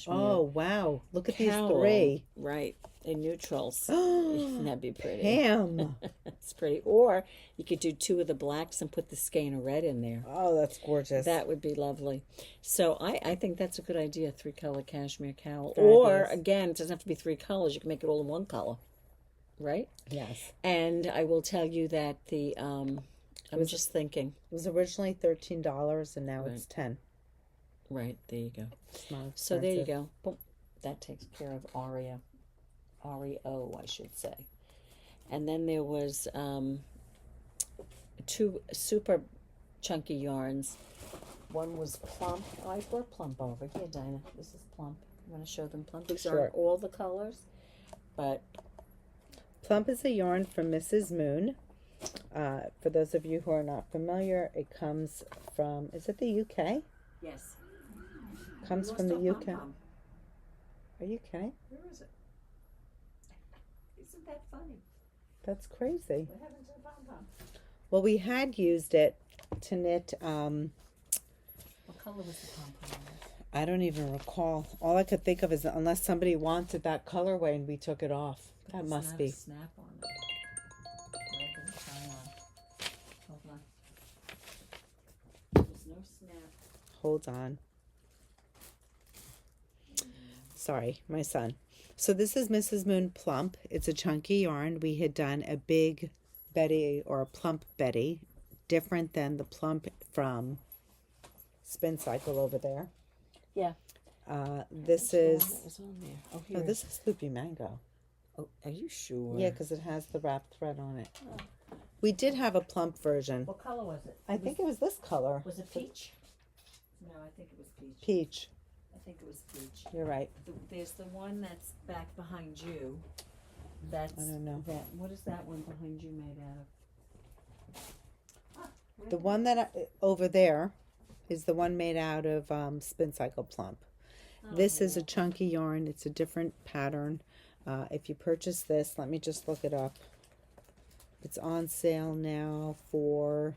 Oh wow! Look at cowl, these 3. Right, in neutrals. That'd be pretty. Damn, it's pretty. Or you could do 2 of the blacks and put the skein of red in there. Oh, that's gorgeous. That would be lovely. So I think that's a good idea. 3-color cashmere cowl. Fabulous. Or again, it doesn't have to be 3 colors. You can make it all in 1 color. Right? Yes. And I will tell you that the I'm just thinking. It was originally $13 and now it's $10. Right, there you go. So there you go. Boom. That takes care of Ario, I should say. And then there was 2 super chunky yarns. One was Plump. Oh, I brought Plump over. Here, Dina. This is Plump. I'm going to show them Plump. These aren't all the colors, but... Plump is a yarn from Mrs. Moon. For those of you who are not familiar, it comes from, is it the UK? Yes. Comes from the UK. Are you kidding? Where is it? Isn't that funny? That's crazy. What happened to the pom-pom? Well, we had used it to knit. What color was the pom-pom? I don't even recall. All I could think of is unless somebody wanted that colorway and we took it off. That must be. Snap on it. Hold on. There's no snap. Hold on. Sorry, my son. So this is Mrs. Moon Plump. It's a chunky yarn. We had done a big Betty or a plump Betty, different than the plump from Spin Cycle over there. Yeah. This is. What was on there? Oh, here. Oh, this is Loopy Mango. Oh, are you sure? Yeah, because it has the wrapped thread on it. Oh. We did have a plump version. What color was it? I think it was this color. Was it peach? No, I think it was peach. Peach. I think it was peach. You're right. There's the one that's back behind you. That's I don't know. What is that one behind you made out of? The one that over there is the one made out of Spin Cycle Plump. Oh, this is a chunky yarn. It's a different pattern. If you purchase this, let me just look it up. It's on sale now for,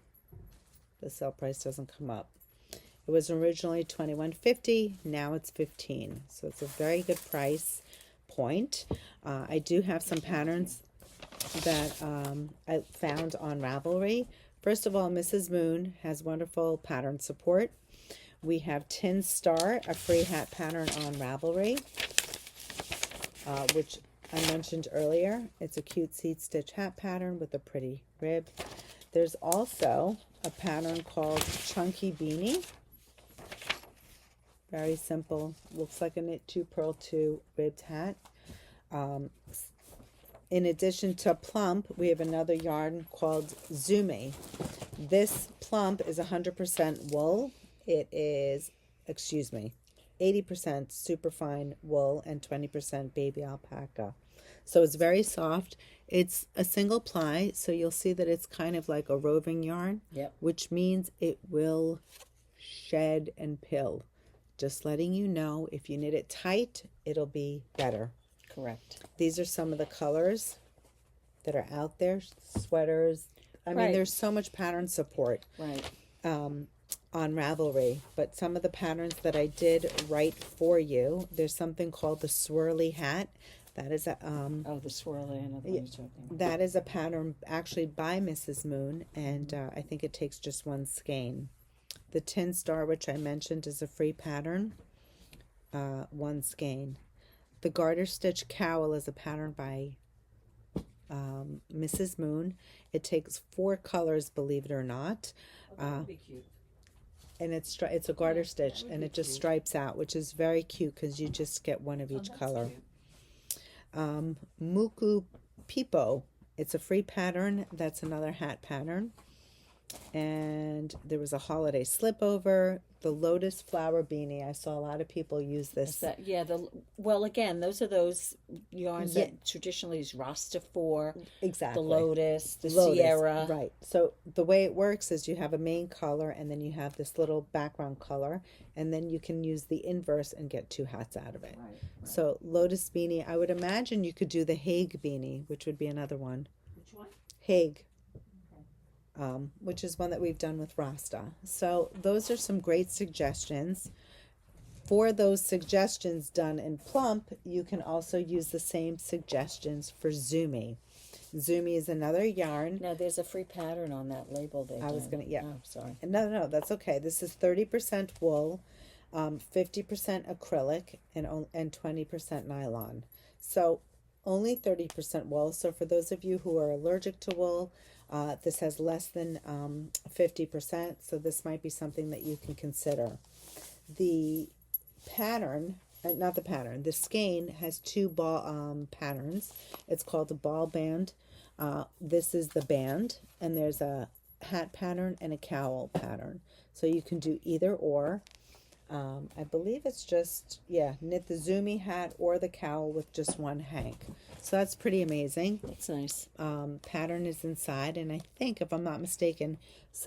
the sale price doesn't come up. It was originally $21.50. Now it's $15. So it's a very good price point. I do have some patterns. that I found on Ravelry. First of all, Mrs. Moon has wonderful pattern support. We have Tin Star, a free hat pattern on Ravelry, which I mentioned earlier. It's a cute seed stitch hat pattern with a pretty rib. There's also a pattern called Chunky Beanie. Very simple. Looks like a knit 2 purl 2 ribbed hat. In addition to Plump, we have another yarn called Zumie. This Plump is 100% wool. It is, 80% superfine wool and 20% baby alpaca. So it's very soft. It's a single ply, so you'll see that it's kind of like a roving yarn, which means it will shed and pill. Just letting you know, if you knit it tight, it'll be better. Correct. These are some of the colors that are out there. Sweaters. I mean, there's so much pattern support. Right. On Ravelry, but some of the patterns that I did write for you, there's something called the swirly hat. That is a the swirly, another one you're talking about. That is a pattern actually by Mrs. Moon, and I think it takes just one skein. The Tin Star, which I mentioned, is a free pattern, one skein. The Garter Stitch Cowl is a pattern by Mrs. Moon. It takes 4 colors, believe it or not. That would be cute. And it's a garter stitch, and it just stripes out, which is very cute because you just get one of each color. Muku Pipo, it's a free pattern. That's another hat pattern. And there was a holiday slipover. The Lotus Flower Beanie. I saw a lot of people use this. Again, those are those yarns that traditionally is Rasta for. Exactly. The Lotus, the Sierra. Right. So the way it works is you have a main color, and then you have this little background color, and then you can use the inverse and get 2 hats out of it. Right. So Lotus Beanie, I would imagine you could do the Hague Beanie, which would be another one. Which one? Hague. Which is one that we've done with Rasta. So those are some great suggestions. For those suggestions done in Plump, you can also use the same suggestions for Zumie. Zumie is another yarn. Now there's a free pattern on that label there. I was going to, yeah. Oh, sorry. No, that's okay. This is 30% wool, 50% acrylic, and 20% nylon. So only 30% wool. So for those of you who are allergic to wool, this has less than 50%, so this might be something that you can consider. The pattern, the skein has 2 ball patterns. It's called a ball band. This is the band, and there's a hat pattern and a cowl pattern. So you can do either or. I believe it's just, knit the Zumie hat or the cowl with just one hank. So that's pretty amazing. That's nice. Pattern is inside, and I think, if I'm not mistaken,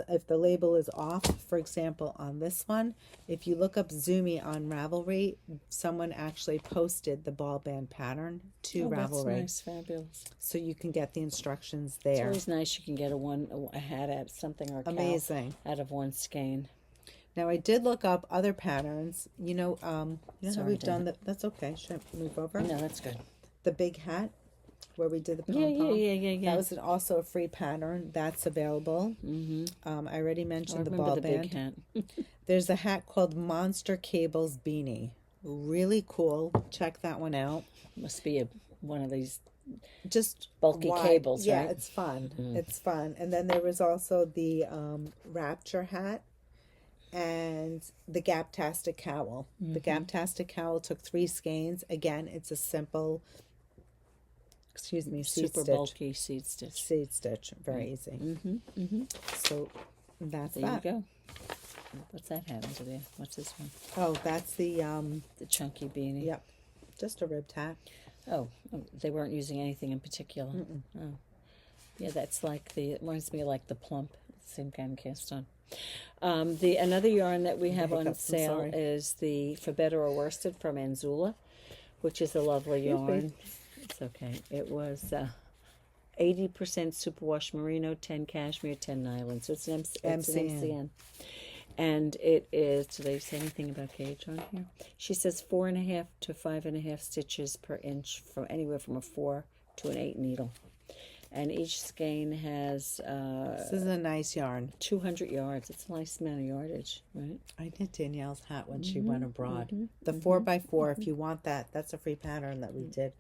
if the label is off, for example, on this one, if you look up Zumie on Ravelry, someone actually posted the ball band pattern to Ravelry. That's nice, fabulous. So you can get the instructions there. It's always nice you can get a hat out of something or a cowl out of one skein. Now, I did look up other patterns. You know how we've done that. That's okay. Should I move over? No, that's good. The big hat, where we did the pom-pom. Yeah. That was also a free pattern. That's available. Mm-hmm. I already mentioned the ball band. Big hat. There's a hat called Monster Cables Beanie. Really cool. Check that one out. Must be one of these just bulky cables, right? Yeah, it's fun. Mm. It's fun. And then there was also the Rapture hat. And the Gaptastic Cowl. Mm-hmm. The Gaptastic Cowl took 3 skeins. Again, it's a simple, super bulky seed stitch. Seed stitch, very easy. Mm-hmm. Mm-hmm. So that's there you go. What's that hat over there? What's this one? Oh, that's the chunky beanie. Yep, just a ribbed hat. Oh, they weren't using anything in particular. Mm-mm. Oh, yeah, that's it reminds me of like the Plump, same kind of cast on. Another yarn that we have on sale is the For Better or Worsted from Anzula, which is a lovely yarn. It's okay. It was 80% superwash merino, 10 cashmere, 10 nylon. So it's an MCN. And it is, do they say anything about gauge on here? She says 4.5 to 5.5 stitches per inch, from anywhere from a 4 to an 8 needle. And each skein has... this is a nice yarn. 200 yards. It's a nice amount of yardage, right? I did Danielle's hat when she went abroad. The 4x4, if you want that, that's a free pattern that we did.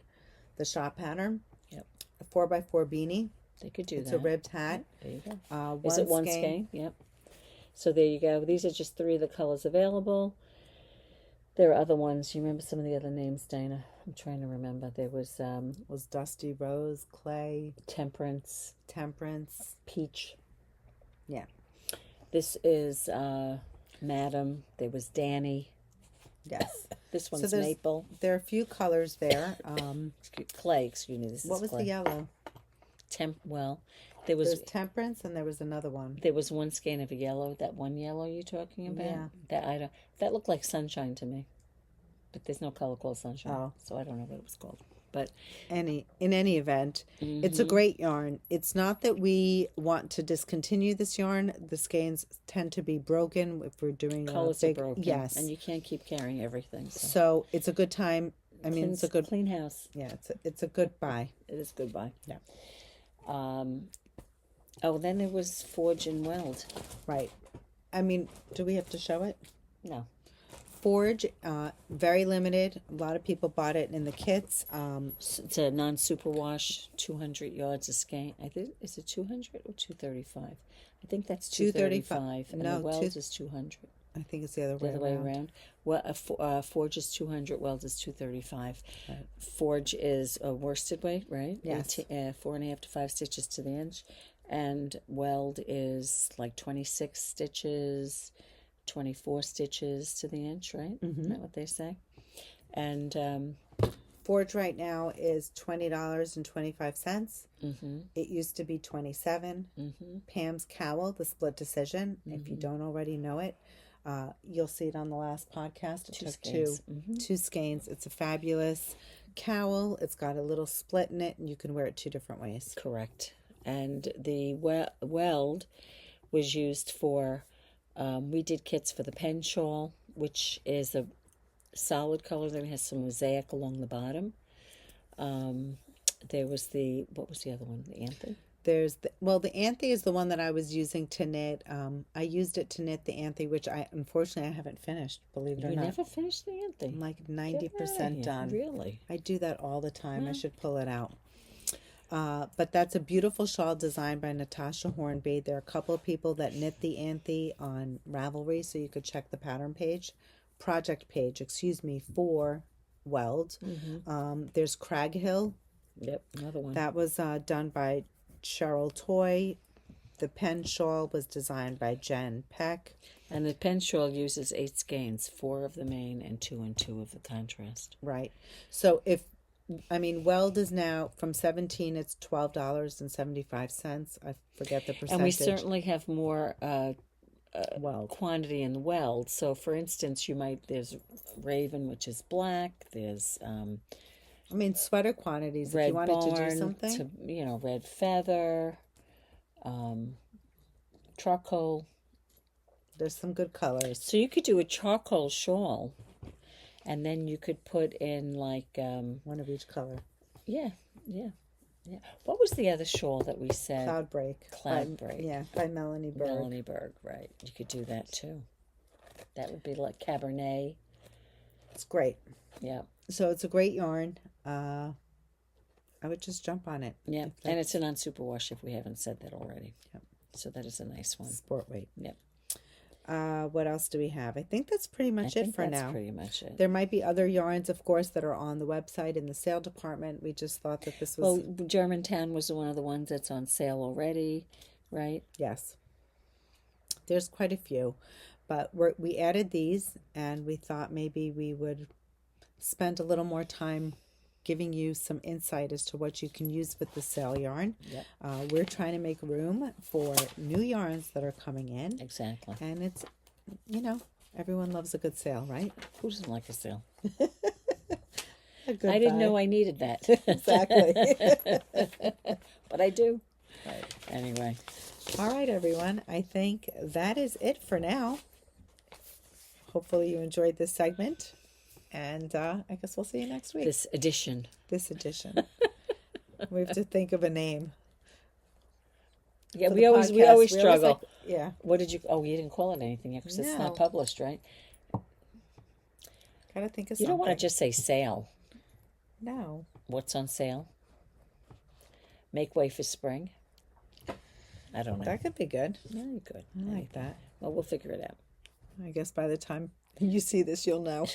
The shop pattern. Yep. A 4x4 beanie. They could do it's that. It's a ribbed hat. There you go. Is it one skein? Yep. So there you go. These are just 3 of the colors available. There are other ones. You remember some of the other names, Dana? I'm trying to remember. There was Dusty Rose, Clay, Temperance, Peach. Yeah. This is Madam. There was Danny. Yes. This one's Maple. There are a few colors there. Clay, excuse me. This what is was Clay. the yellow? There's Temperance, and there was another one. There was one skein of a yellow. That one yellow you're talking about? Yeah. That looked like Sunshine to me. But there's no color called Sunshine. So I don't know what it was called. But in any event, it's a great yarn. It's not that we want to discontinue this yarn. The skeins tend to be broken if we're doing colors a big... are broken. Yes. And you can't keep carrying everything. So it's a good time. I mean, it's a good... Clean house. Yeah, it's a good buy. It is a good buy. Yeah. Then there was Forge and Weld. Right. I mean, do we have to show it? No. Forge, very limited. A lot of people bought it in the kits. It's a non-superwash, 200 yards a skein. I think, is it 200 or 235? I think that's 235. And the Weld is 200. I think it's the other way around. Well, Forge is 200, Weld is 235. Right. Forge is a worsted weight, right? Yes. 4.5 to 5 stitches to the inch. And Weld is like 26 stitches, 24 stitches to the inch, right? Isn't that what they say? And Forge right now is $20.25. It used to be $27. Pam's Cowl, the split decision. If you don't already know it, you'll see it on the last podcast. It took two skeins. It's a fabulous cowl. It's got a little split in it, and you can wear it 2 different ways. Correct. And the Weld was used for, we did kits for the pen shawl, which is a solid color that has some mosaic along the bottom. There was what was the other one? The Anthe? The Anthe is the one that I was using to knit. I used it to knit the Anthe, which unfortunately I haven't finished, believe it or not. You never finished the Anthe? I'm like 90% done. Really? I do that all the time. I should pull it out. But that's a beautiful shawl designed by Natasja Hornby. There are a couple of people that knit the Anthe on Ravelry, so you could check the pattern page, for Weld. There's Crag Hill. Yep, another one. That was done by Cheryl Toy. The pen shawl was designed by Jen Peck. And the pen shawl uses 8 skeins, 4 of the main and 2 and 2 of the contrast. Right. So Weld is now from 17. It's $12.75. I forget the percentage. And we certainly have more Weld quantity in the Weld. So, for instance, there's Raven, which is black. There's sweater quantities. Red if you wanted Barn to do something, red feather, charcoal. There's some good colors. So you could do a charcoal shawl. And then you could put in one of each color. Yeah. What was the other shawl that we said? Cloud Break. By Melanie Berg. Melanie Berg, right. You could do that too. That would be like Cabernet. It's great. Yeah. So it's a great yarn. I would just jump on it. Yeah. And it's a non-superwash if we haven't said that already. Yep. So that is a nice one. Sport weight. Yep. What else do we have? I think that's pretty much it for now. That's pretty much it. There might be other yarns, of course, that are on the website in the sale department. We just thought that this was... Well, Germantown was one of the ones that's on sale already, right? Yes. There's quite a few. But we added these, and we thought maybe we would spend a little more time giving you some insight as to what you can use with the sale yarn. Yep. We're trying to make room for new yarns that are coming in. Exactly. And it's, everyone loves a good sale, right? Who doesn't like a sale? I didn't know I needed that. Exactly. But I do. Right. Anyway. All right, everyone. I think that is it for now. Hopefully you enjoyed this segment. And I guess we'll see you next week. This edition. We have to think of a name. Yeah, we always struggle. Yeah. What did you? Oh, you didn't call it anything yet because it's not published, right? Gotta think of something. You don't want to just say sale. No. What's on sale? Make way for spring. I don't know. That could be good. Yeah, you could. I like that. Well, we'll figure it out. I guess by the time you see this, you'll know.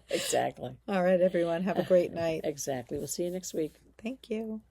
Exactly. All right, everyone. Have a great night. Exactly. We'll see you next week. Thank you.